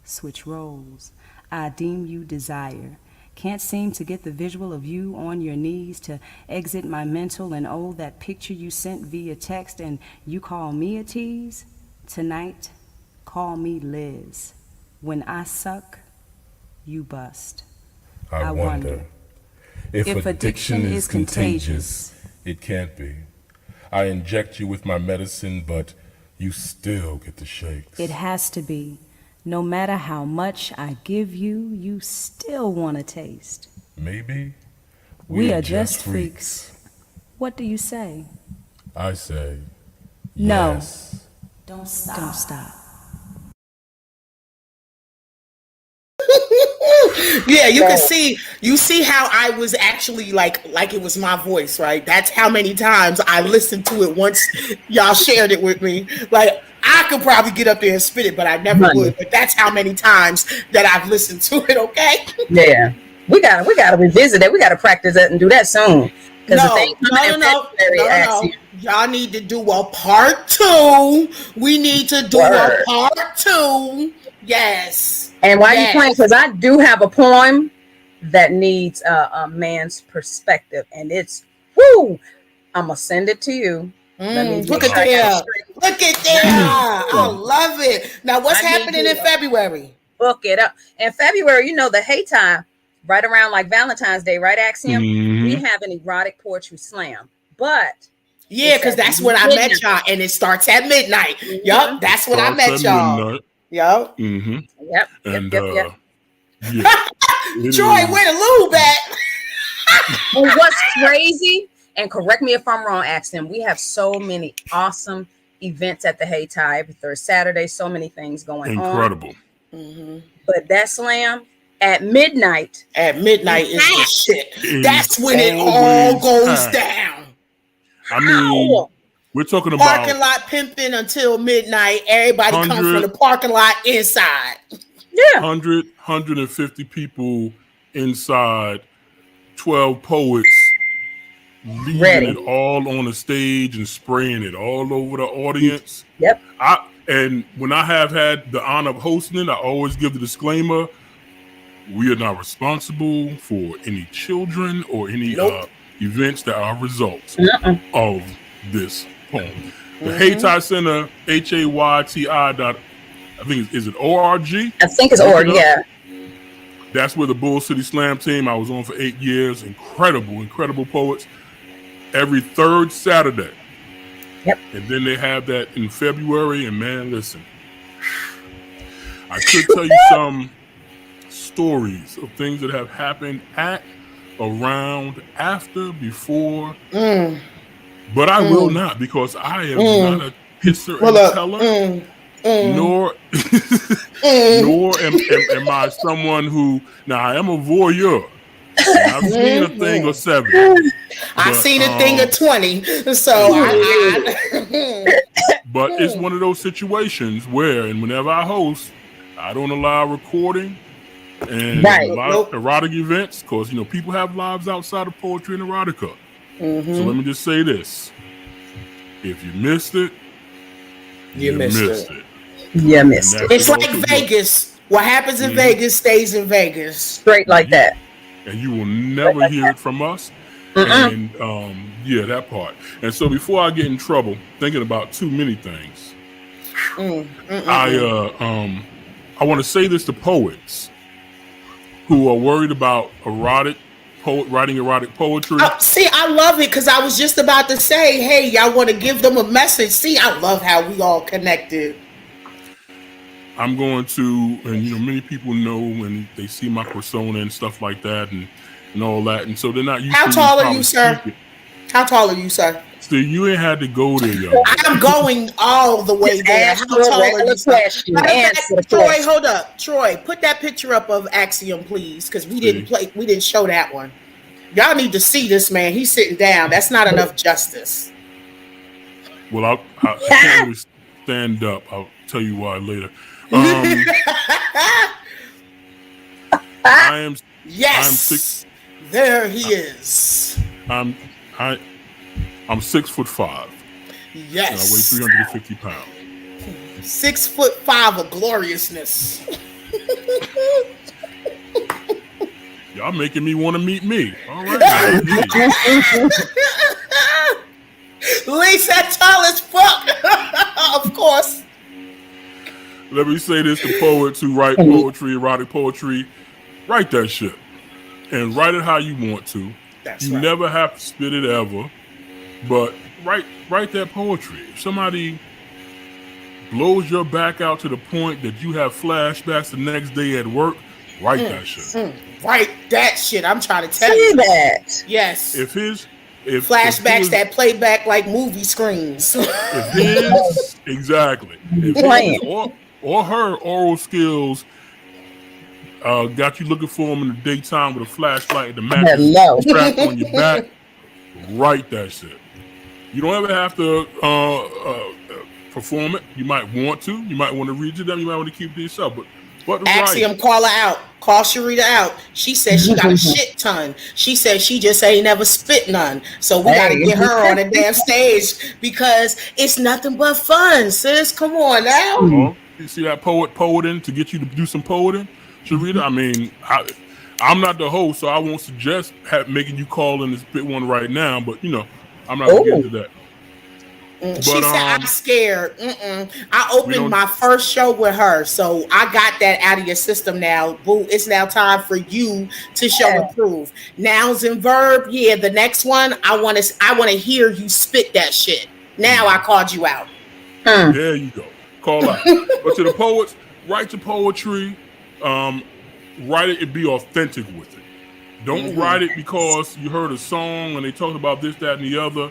switch roles. I deem you desire. Can't seem to get the visual of you on your knees to exit my mental, and oh, that picture you sent via text and you call me a tease? Tonight, call me Liz. When I suck, you bust. I wonder if addiction is contagious. It can't be. I inject you with my medicine, but you still get the shakes. It has to be. No matter how much I give you, you still want to taste. Maybe we are just freaks. What do you say? I say, no. Yes. Don't stop. Don't stop. Yeah, you see how I was actually like it was my voice, right? That's how many times I listened to it once y'all shared it with me. Like, I could probably get up there and spit it, but I never would. But that's how many times that I've listened to it, okay? Yeah. We gotta revisit it. We gotta practice that and do that soon. No. Y'all need to do a part 2. We need to do a part 2. Yes. And why are you playing? Because I do have a poem that needs a man's perspective, and it's I'm gonna send it to you. Look at there. Look at there. I love it. Now, what's happening in February? Book it up. In February, you know, the Hey Time, right around like Valentine's Day, right, Axiom? We have an erotic poetry slam. But yeah, because that's when I met y'all, and it starts at midnight. Yup, that's when I met y'all. Yup. Yep. And yep. Yeah, Troy, where the lube at? Well, what's crazy, and correct me if I'm wrong, Axiom, we have so many awesome events at the Hey Tie every third Saturday, so many things going on. Incredible. But that slam at midnight. At midnight is the shit. That's when it all goes down. I mean, we're talking about parking lot pimping until midnight. Everybody comes from the parking lot inside. Yeah. 150 people inside, 12 poets leaving it all on the stage and spraying it all over the audience. Yep. And when I have had the honor of hosting it, I always give the disclaimer: we are not responsible for any children or any events that are results of this poem. The Hayti Center, HAYTI. I think is it ORG? I think it's ORG. Yeah. That's where the Bull City Slam team. I was on for 8 years. Incredible poets. Every third Saturday. Yep. And then they have that in February. And man, listen, I could tell you some stories of things that have happened at, around, after, before. But I will not, because I am not a hisser and teller. Nor am I someone who, now I am a voyeur. I've seen a thing or 7. I've seen a thing of 20. So but it's one of those situations where, and whenever I host, I don't allow recording and a lot of erotic events, because people have lives outside of poetry and erotica. So let me just say this: if you missed it, you missed it. Yeah, missed it. It's like Vegas. What happens in Vegas stays in Vegas. Straight like that. And you will never hear it from us. And that part. And so before I get in trouble thinking about too many things, I want to say this to poets who are worried about erotic writing erotic poetry. See, I love it because I was just about to say, hey, y'all want to give them a message. See, I love how we all connected. I'm going to, and many people know when they see my persona and stuff like that, and all that, and so they're not used to. How tall are you, sir? How tall are you, sir? So you ain't had to go there, yo. I'm going all the way there. How tall are you, sir? Troy, hold up. Troy, put that picture up of Axiom, please, because we didn't show that one. Y'all need to see this man. He's sitting down. That's not enough justice. Well, I can't really stand up. I'll tell you why later. I am. Yes. I'm 6. There he is. I'm 6'5". Yes. And I weigh 350 pounds. 6'5" of gloriousness. Y'all making me want to meet me. All right. Lisa tall as fuck. Of course. Let me say this to poets who write poetry, erotic poetry. Write that shit. And write it how you want to. That's you right. never have to spit it ever. But write that poetry. If somebody blows your back out to the point that you have flashbacks the next day at work, write that shit. Write that shit. I'm trying to tell you that. Yes. If flashbacks that play back like movie screens. Exactly. If his or her oral skills got you looking for them in the daytime with a flashlight and the mattress strapped on your back, write that shit. You don't ever have to perform it. You might want to. You might want to read to them. You might want to keep it to yourself. But Axiom, call her out. Call Sharita out. She said she got a shit ton. She said she just ain't never spit none. So we got to get her on the damn stage because it's nothing but fun, sis. Come on now. You see that poeting to get you to do some poeting, Sharita? I mean, I'm not the host, so I won't suggest making you call in and spit one right now. But I'm not gonna get into that. She said, I'm scared. I opened my first show with her, so I got that out of your system now. Boo, it's now time for you to show and prove. Nouns and verb, the next one, I want to hear you spit that shit. Now I called you out. There you go. Call out. But to the poets, write your poetry. Write it and be authentic with it. Don't write it because you heard a song and they talked about this, that, and the other.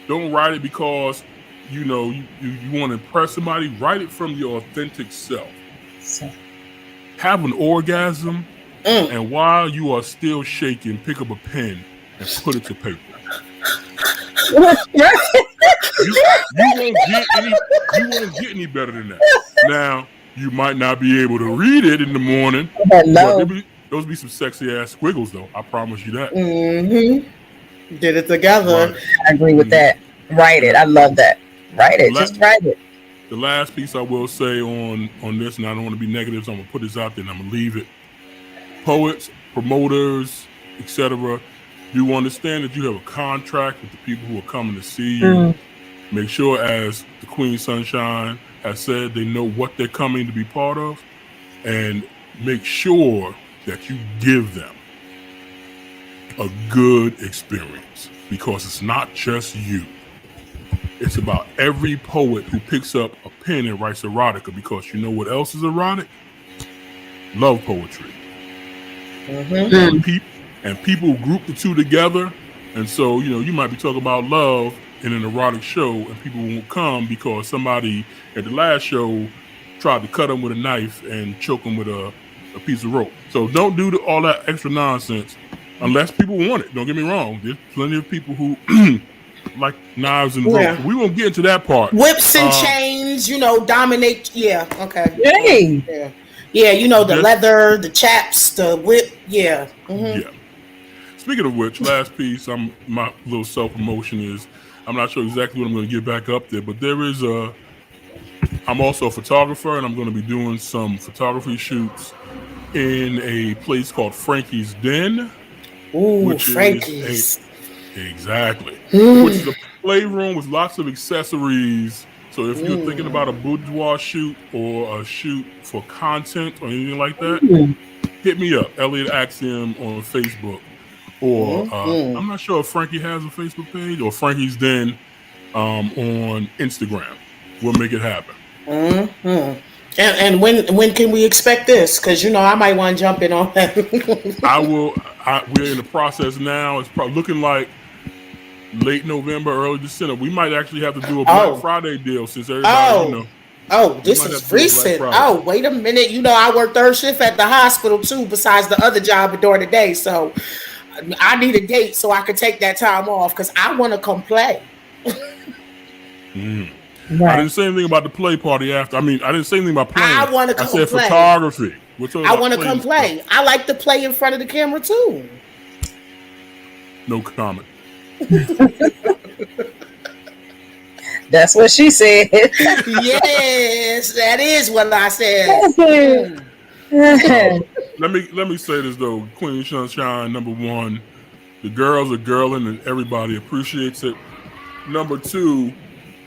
Don't write it because you want to impress somebody. Write it from your authentic self. Have an orgasm, and while you are still shaking, pick up a pen and put it to paper. You won't get any better than that. Now, you might not be able to read it in the morning. Those be some sexy ass squiggles, though. I promise you that. Did it together. Right. I agree with that. Write it. I love that. Write it. Just write it. The last piece I will say on this, and I don't want to be negative, so I'm gonna put this out there and I'm gonna leave it. Poets, promoters, etc. Do understand that you have a contract with the people who are coming to see you. Make sure, as the Queen Sunshine has said, they know what they're coming to be part of, and make sure that you give them a good experience, because it's not just you. It's about every poet who picks up a pen and writes erotica, because you know what else is erotic? Love poetry. And people group the two together, and so you might be talking about love in an erotic show, and people won't come because somebody at the last show tried to cut them with a knife and choke them with a piece of rope. So don't do all that extra nonsense unless people want it. Don't get me wrong. There's plenty of people who like knives and rope. We won't get into that part. Whips and chains, dominate. Yeah, okay. Hey. Yeah, the leather, the chaps, the whip. Yeah. Yeah. Speaking of which, last piece, my little self-promotion is, I'm not sure exactly what I'm going to get back up there, but I'm also a photographer, and I'm going to be doing some photography shoots in a place called Frankie's Den. Ooh, Frankie's. Exactly. Which is a playroom with lots of accessories. So if you're thinking about a boudoir shoot or a shoot for content or anything like that, hit me up, Elliot Axiom on Facebook. or I'm not sure if Frankie has a Facebook page or Frankie's Den on Instagram. We'll make it happen. And when can we expect this? Because I might want to jump in on that. We're in the process now. It's probably looking like late November, early December. We might actually have to do a Black Friday deal since everybody, this is recent. Oh, wait a minute. I work third shift at the hospital too, besides the other job during the day. So I need a date so I can take that time off because I want to come play. Right. I didn't say anything about the play party after. I didn't say anything about playing. I want to come play. I said photography. I want to come play. I like to play in front of the camera too. No comment. That's what she said. Yes, that is what I said. Let me say this though, Queen Sunshine. Number one, the girls are girling and everybody appreciates it. Number two,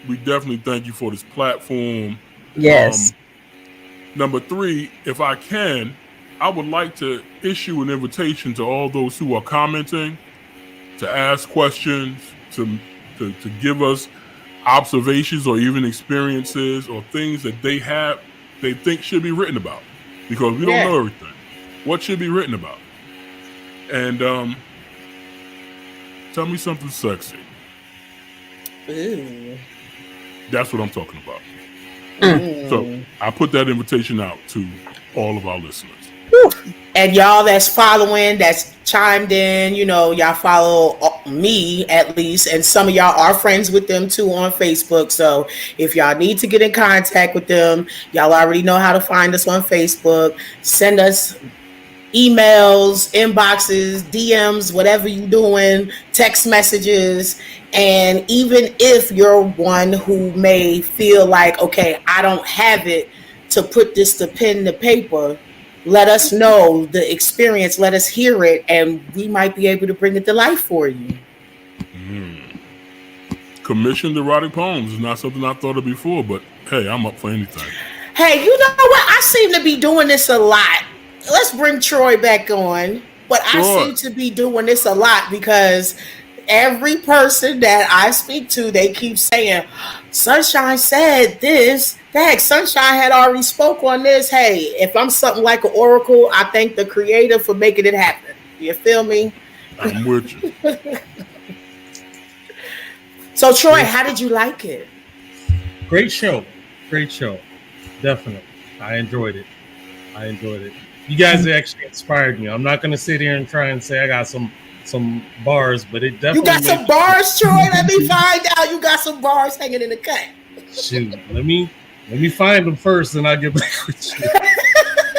we definitely thank you for this platform. Yes. Number three, if I can, I would like to issue an invitation to all those who are commenting to ask questions, to give us observations or even experiences or things that they think should be written about, because we don't know everything. What should be written about? And tell me something sexy. Ooh. That's what I'm talking about. So I put that invitation out to all of our listeners. And y'all that's following, that's chimed in, y'all follow me at least, and some of y'all are friends with them too on Facebook. So if y'all need to get in contact with them, y'all already know how to find us on Facebook. Send us emails, inboxes, DMs, whatever you're doing, text messages. And even if you're one who may feel like, okay, I don't have it to put this to pen to paper, let us know the experience, let us hear it, and we might be able to bring it to life for you. Commissioned erotic poems is not something I thought of before, but hey, I'm up for anything. Hey, you know what? I seem to be doing this a lot. Let's bring Troy back on. But I seem to be doing this a lot because every person that I speak to, they keep saying, Sunshine said this. Heck, Sunshine had already spoke on this. Hey, if I'm something like an oracle, I thank the creator for making it happen. You feel me? I'm with you. So, Troy, how did you like it? Great show. Definitely. I enjoyed it. You guys actually inspired me. I'm not going to sit here and try and say I got some bars, but it definitely. You got some bars, Troy? Let me find out. You got some bars hanging in the cut. Shoot, let me find them first, and I'll get back with you.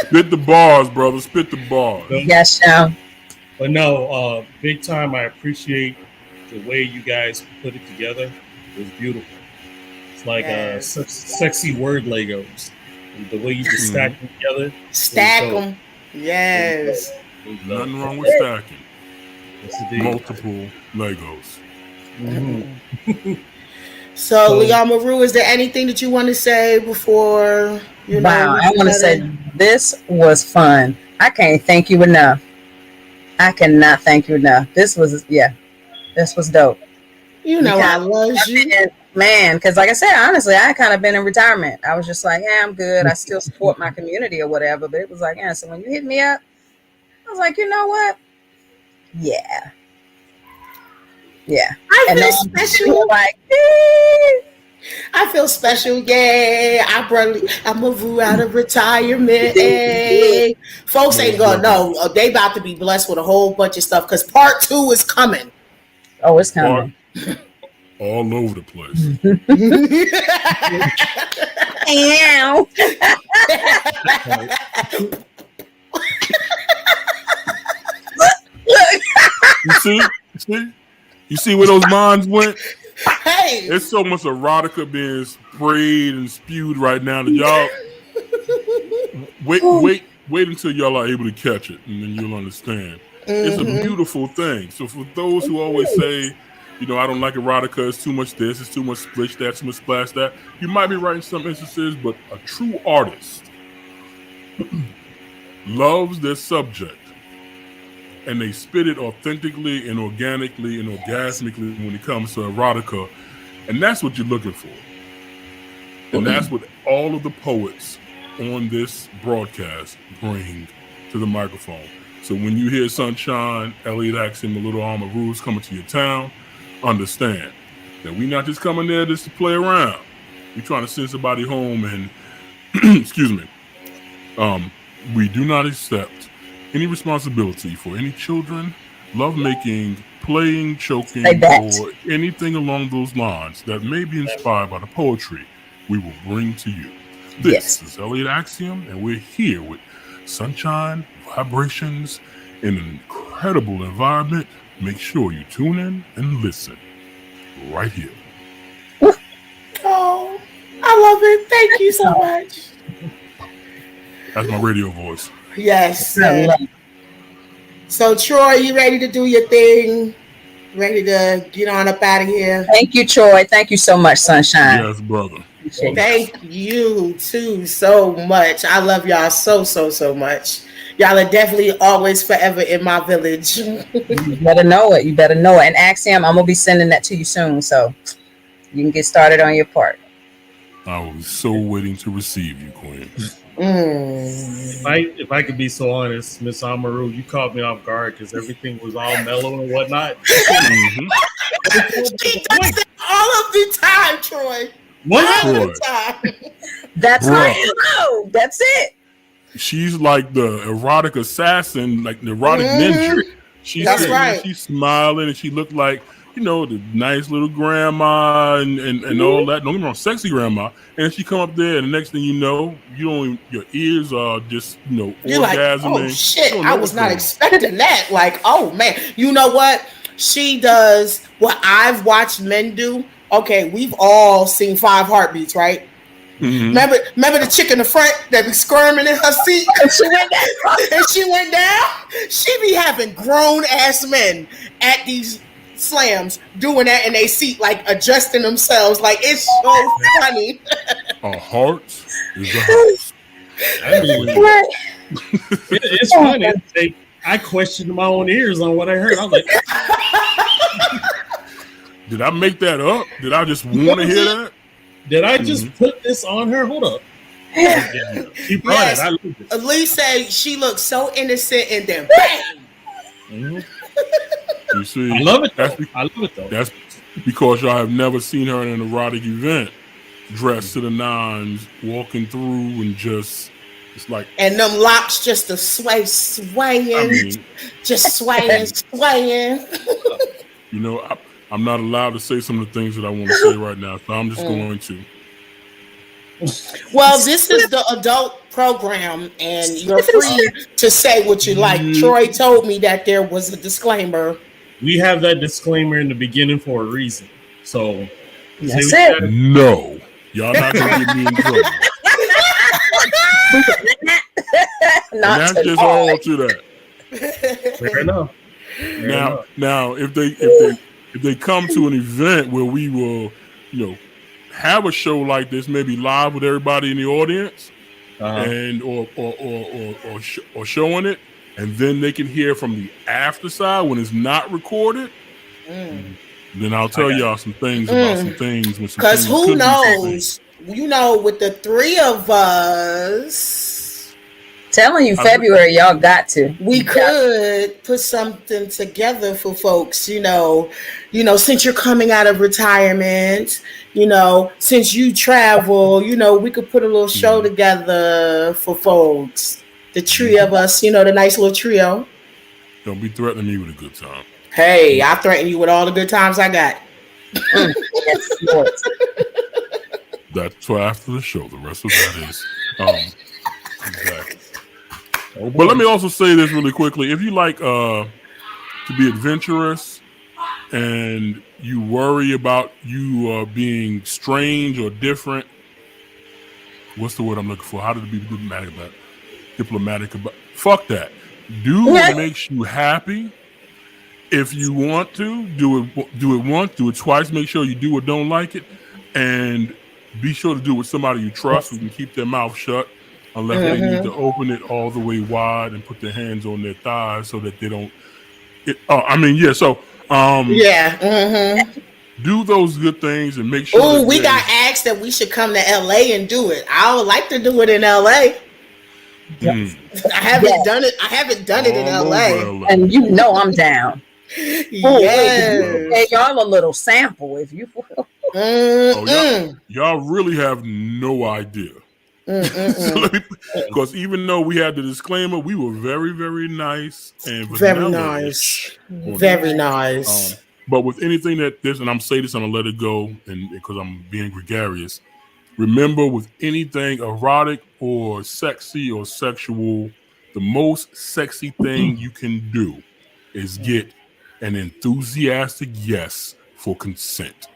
Spit the bars, brother. Spit the bars. Yes, Sean. But no, big time. I appreciate the way you guys put it together. It was beautiful. It's like sexy word Legos. The way you just stack them together. Stack them. Yes. Nothing wrong with stacking. Yes, multiple Legos. Mm-hmm. So, Leon Maru, is there anything that you want to say before you know? Wow, I want to say this was fun. I can't thank you enough. I cannot thank you enough. This was dope. You know, I love you. Man, because like I said, honestly, I kind of been in retirement. I was just like, yeah, I'm good. I still support my community or whatever. But it was like, yeah. So when you hit me up, I was like, you know what? Yeah. I feel special. Like, I feel special. Yay. I'm moving out of retirement. Hey. Folks ain't gonna know. They about to be blessed with a whole bunch of stuff because part 2 is coming. Oh, it's coming. All over the place. Ow. You see where those minds went? Hey, there's so much erotica being sprayed and spewed right now that y'all wait until y'all are able to catch it, and then you'll understand. It's a beautiful thing. So for those who always say, you know, I don't like erotica, it's too much this, it's too much splish that, too much splash that, you might be right in some instances, but a true artist loves their subject and they spit it authentically and organically and orgasmically when it comes to erotica. And that's what you're looking for. And that's what all of the poets on this broadcast bring to the microphone. So when you hear Sunshine, Elliot Axiom, and Little Armor Rules coming to your town, understand that we're not just coming there just to play around. We're trying to send somebody home and, excuse me, we do not accept any responsibility for any children, lovemaking, playing, choking, or anything along those lines that may be inspired by the poetry we will bring to you. This is Elliot Axiom, and we're here with sunshine, vibrations, in an incredible environment. Make sure you tune in and listen right here. Oh, I love it. Thank you so much. That's my radio voice. Yes. So, Troy, you ready to do your thing? Ready to get on up out of here? Thank you, Troy. Thank you so much, Sunshine. Yes, brother. Thank you too so much. I love y'all so much. Y'all are definitely always forever in my village. You better know it. You better know it. And Axiom, I'm gonna be sending that to you soon, so you can get started on your part. I was so waiting to receive you, Queen. If I could be so honest, Miss Amaru, you caught me off guard because everything was all mellow and whatnot. She does that all of the time, Troy. All of the time. That's right. That's it. She's like the erotic assassin, like the erotic ninja. She's right. She's smiling and she looked like, you know, the nice little grandma and all that. Don't get me wrong, sexy grandma. And she come up there, and the next thing you know, your ears are just, you know, you're orgasming. like, oh shit, I was not expecting that. Like, oh man, you know what? She does what I've watched men do. Okay, we've all seen 5 Heartbeats, right? Remember the chick in the front that be squirming in her seat? And she went down. She be having grown ass men at these slams doing that in their seat, like adjusting themselves. Like, it's so funny. A heart is a house. It's funny. I questioned my own ears on what I heard. I was like, did I make that up? Did I just want to hear that? Did I just put this on her? Hold up. She brought it. I love it. Elise said she looks so innocent, and then bang. You see, I love it. I love it though. That's because y'all have never seen her in an erotic event, dressed to the nines, walking through, and just it's like, and them locks just a swaying, just swaying. You know, I'm not allowed to say some of the things that I want to say right now, so I'm just going to. Well, this is the adult program, and you're free to say what you like. Troy told me that there was a disclaimer. We have that disclaimer in the beginning for a reason. So that's it. No, y'all not gonna get me in trouble. That's just all to that. Fair enough. Now, if they come to an event where we will, you know, have a show like this, maybe live with everybody in the audience, and or showing it, and then they can hear from the after side when it's not recorded. Then I'll tell y'all some things about some things. Because who knows? You know, with the 3 of us, telling you, February, y'all got to. We could put something together for folks. You know, since you're coming out of retirement, you know, since you travel, you know, we could put a little show together for folks. The 3 of us, you know, the nice little trio. Don't be threatening me with a good time. Hey, I threaten you with all the good times I got. That's for after the show. The rest of that is exactly. But let me also say this really quickly. If you like to be adventurous and you worry about you being strange or different, what's the word I'm looking for? How to be diplomatic about? Fuck that. Do what makes you happy. If you want to, do it once, do it twice. Make sure you do or don't like it. And be sure to do it with somebody you trust who can keep their mouth shut unless they need to open it all the way wide and put their hands on their thighs so that they don't So Yeah. do those good things and make sure. Oh, we got asked that we should come to LA and do it. I would like to do it in LA. I haven't done it. I haven't done it in LA. And you know I'm down. Yes. Y'all a little sample if you will. Y'all really have no idea. Because even though we had the disclaimer, we were very, very nice and very nice. Very nice. But with anything that this, and I'm saying this, I'm gonna let it go, and because I'm being gregarious. Remember, with anything erotic or sexy or sexual, the most sexy thing you can do is get an enthusiastic yes for consent.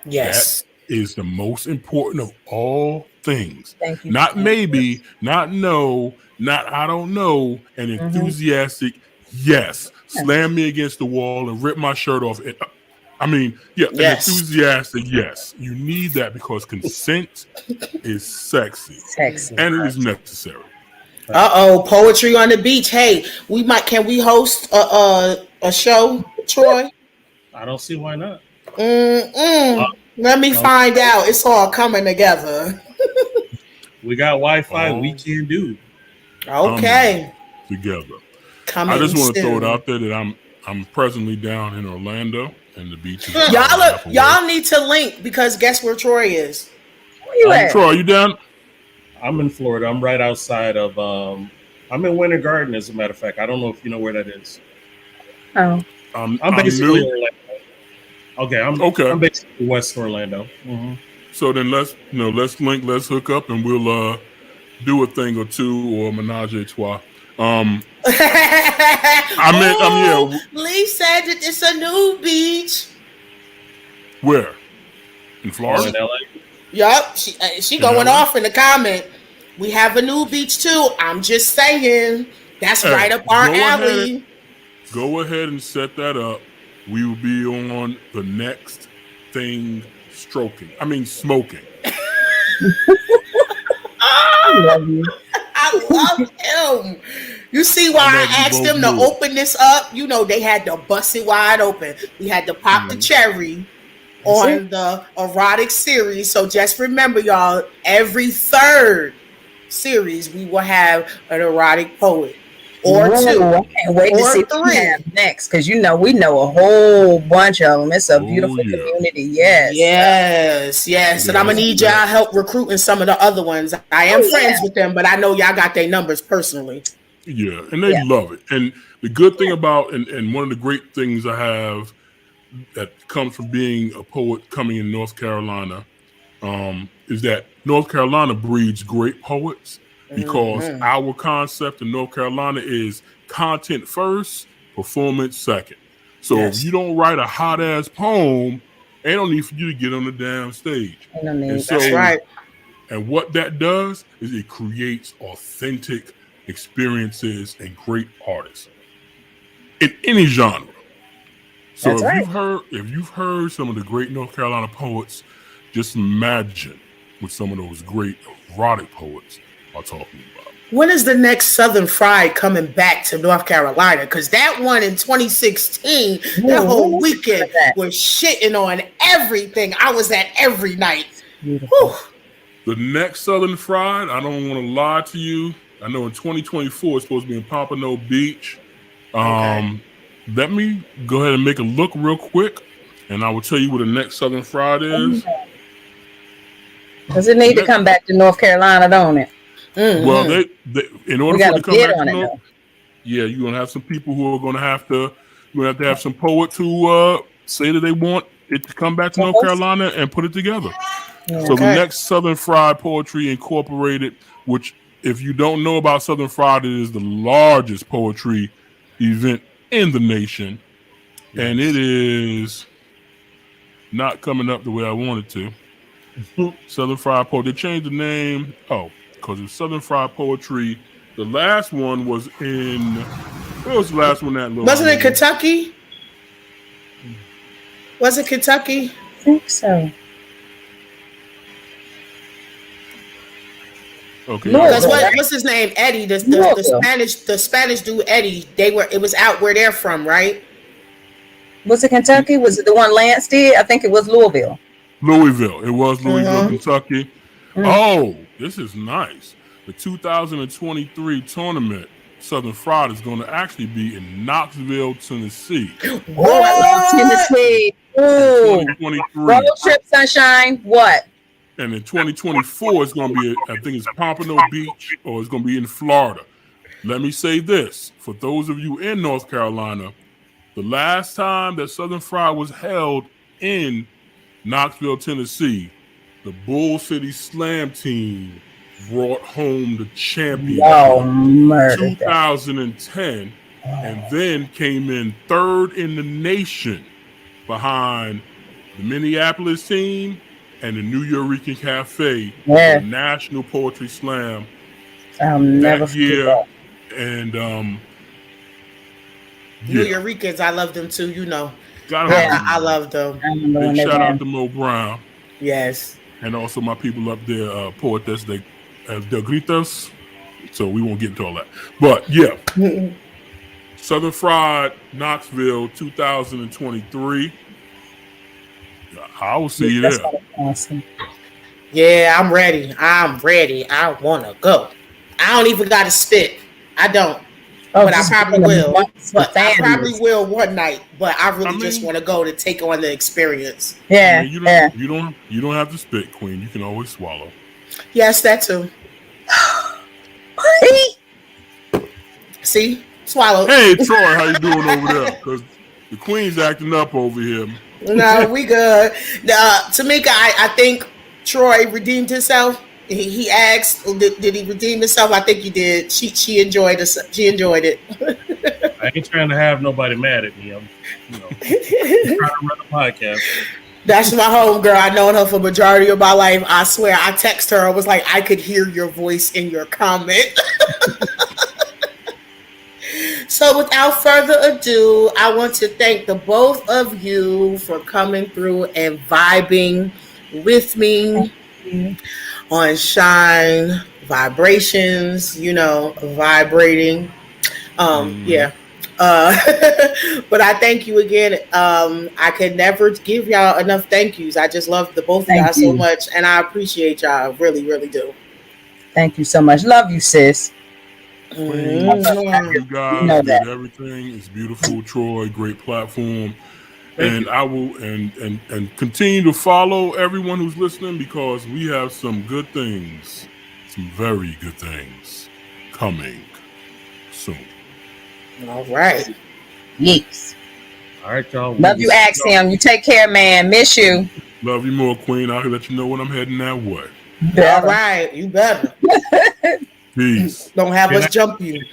Yes. That is the most important of all things. Thank you. Not maybe, not no, not I don't know, an enthusiastic yes. Slam me against the wall and rip my shirt off. An enthusiastic yes. You need that because consent is sexy. And it is necessary. Poetry on the beach. Hey, can we host a show, Troy? I don't see why not. Let me find out. It's all coming together. We got Wi-Fi. We can do. Okay. Together. Coming I just want to soon. throw it out there that I'm presently down in Orlando and the beach. Y'all need to link because guess where Troy is? Where you at? Troy, are you down? I'm in Florida. I'm right outside of. I'm in Winter Garden, as a matter of fact. I don't know if you know where that is. Oh. I'm basically Orlando. Okay, I'm basically West Orlando. So then let's link, let's hook up, and we'll do a thing or two or menage a trois. Lee said that it's a new beach. Where? In Florida? In LA? Yup. She going off in the comment. We have a new beach too. I'm just saying. That's right up our alley. Go ahead and set that up. We will be on the next thing smoking. I love you. I love him. You see why I asked them to open this up? You know, they had to bust it wide open. We had to pop the cherry on the erotic series. So just remember, y'all, every third series, we will have an erotic poet. Or two. I can't wait to see what we have next because we know a whole bunch of them. It's a beautiful community. Yes. And I'm gonna need y'all help recruiting some of the other ones. I am friends with them, but I know y'all got their numbers personally. Yeah, and they love it. And the good thing about and one of the great things I have that comes from being a poet coming in North Carolina is that North Carolina breeds great poets. Because our concept in North Carolina is content first, performance second. So if you don't write a hot ass poem, ain't no need for you to get on the damn stage. That's right. And what that does is it creates authentic experiences and great artists in any genre. So if you've heard some of the great North Carolina poets, just imagine what some of those great erotic poets are talking about. When is the next Southern Fried coming back to North Carolina? Because that one in 2016, that whole weekend was shitting on everything. I was at every night. The next Southern Fried, I don't want to lie to you. I know in 2024 it's supposed to be in Pompano Beach. Let me go ahead and make a look real quick, and I will tell you what the next Southern Fried is. Does it need to come back to North Carolina, don't it? Well, they in order for it to come back to North, you're gonna have some people who are gonna have to. You're gonna have to have some poets who say that they want it to come back to North Carolina and put it together. So the next Southern Fried Poetry Incorporated, which if you don't know about Southern Fried, it is the largest poetry event in the nation, and it is not coming up the way I wanted to. Southern Fried Poetry. They changed the name. Because it's Southern Fried Poetry. The last one was in. Where was the last one at? Wasn't it Kentucky? Was it Kentucky? I think so. Okay. Because what's his name? Eddie, the Spanish dude Eddie. It was out where they're from, right? Was it Kentucky? Was it the one Lance did? I think it was Louisville. Louisville. It was Louisville, Kentucky. Oh, this is nice. The 2023 tournament, Southern Friday, is going to actually be in Knoxville, Tennessee. What? Tennessee. Ooh. 2023. Road trip, sunshine. What? And in 2024, it's going to be, I think it's Pompano Beach, or it's going to be in Florida. Let me say this. For those of you in North Carolina, the last time that Southern Friday was held in Knoxville, Tennessee, the Bull City Slam team brought home the championship. 2010, and then came in third in the nation behind the Minneapolis team and the New Eurekan Cafe, the National Poetry Slam that year. And New Eurekans, I love them too, you know. I love them. Big shout out to Mo Brown. Yes. And also my people up there, Poetas de Gritas. So we won't get into all that. But yeah. Southern Fried, Knoxville, 2023. I will see you there. Awesome. Yeah, I'm ready. I want to go. I don't even got to spit. I don't. But I probably will. I probably will one night. But I really just want to go to take on the experience. Yeah. You don't have to spit, Queen. You can always swallow. Yes, that too. See? Swallow. Hey, Troy, how you doing over there? Because the Queen's acting up over here. No, we good. Tamika, I think Troy redeemed himself. He asked, did he redeem himself? I think he did. She enjoyed it. She enjoyed it. I ain't trying to have nobody mad at me. I'm trying to run a podcast. That's my home girl. I've known her for majority of my life. I swear, I text her. I was like, I could hear your voice in your comment. So without further ado, I want to thank the both of you for coming through and vibing with me on Shine Vibrations, vibrating. Yeah. But I thank you again. I can never give y'all enough thank yous. I just love the both of y'all so much, and I appreciate y'all. Really, really do. Thank you so much. Love you, sis. You guys did everything. It's beautiful, Troy. Great platform. And I will and continue to follow everyone who's listening, because we have some good things, some very good things coming soon. All right. Yes. All right, y'all. Love you, Axiom. You take care, man. Miss you. Love you more, Queen. I'll let you know when I'm heading that way. All right. You better. Peace. Don't have us jump you.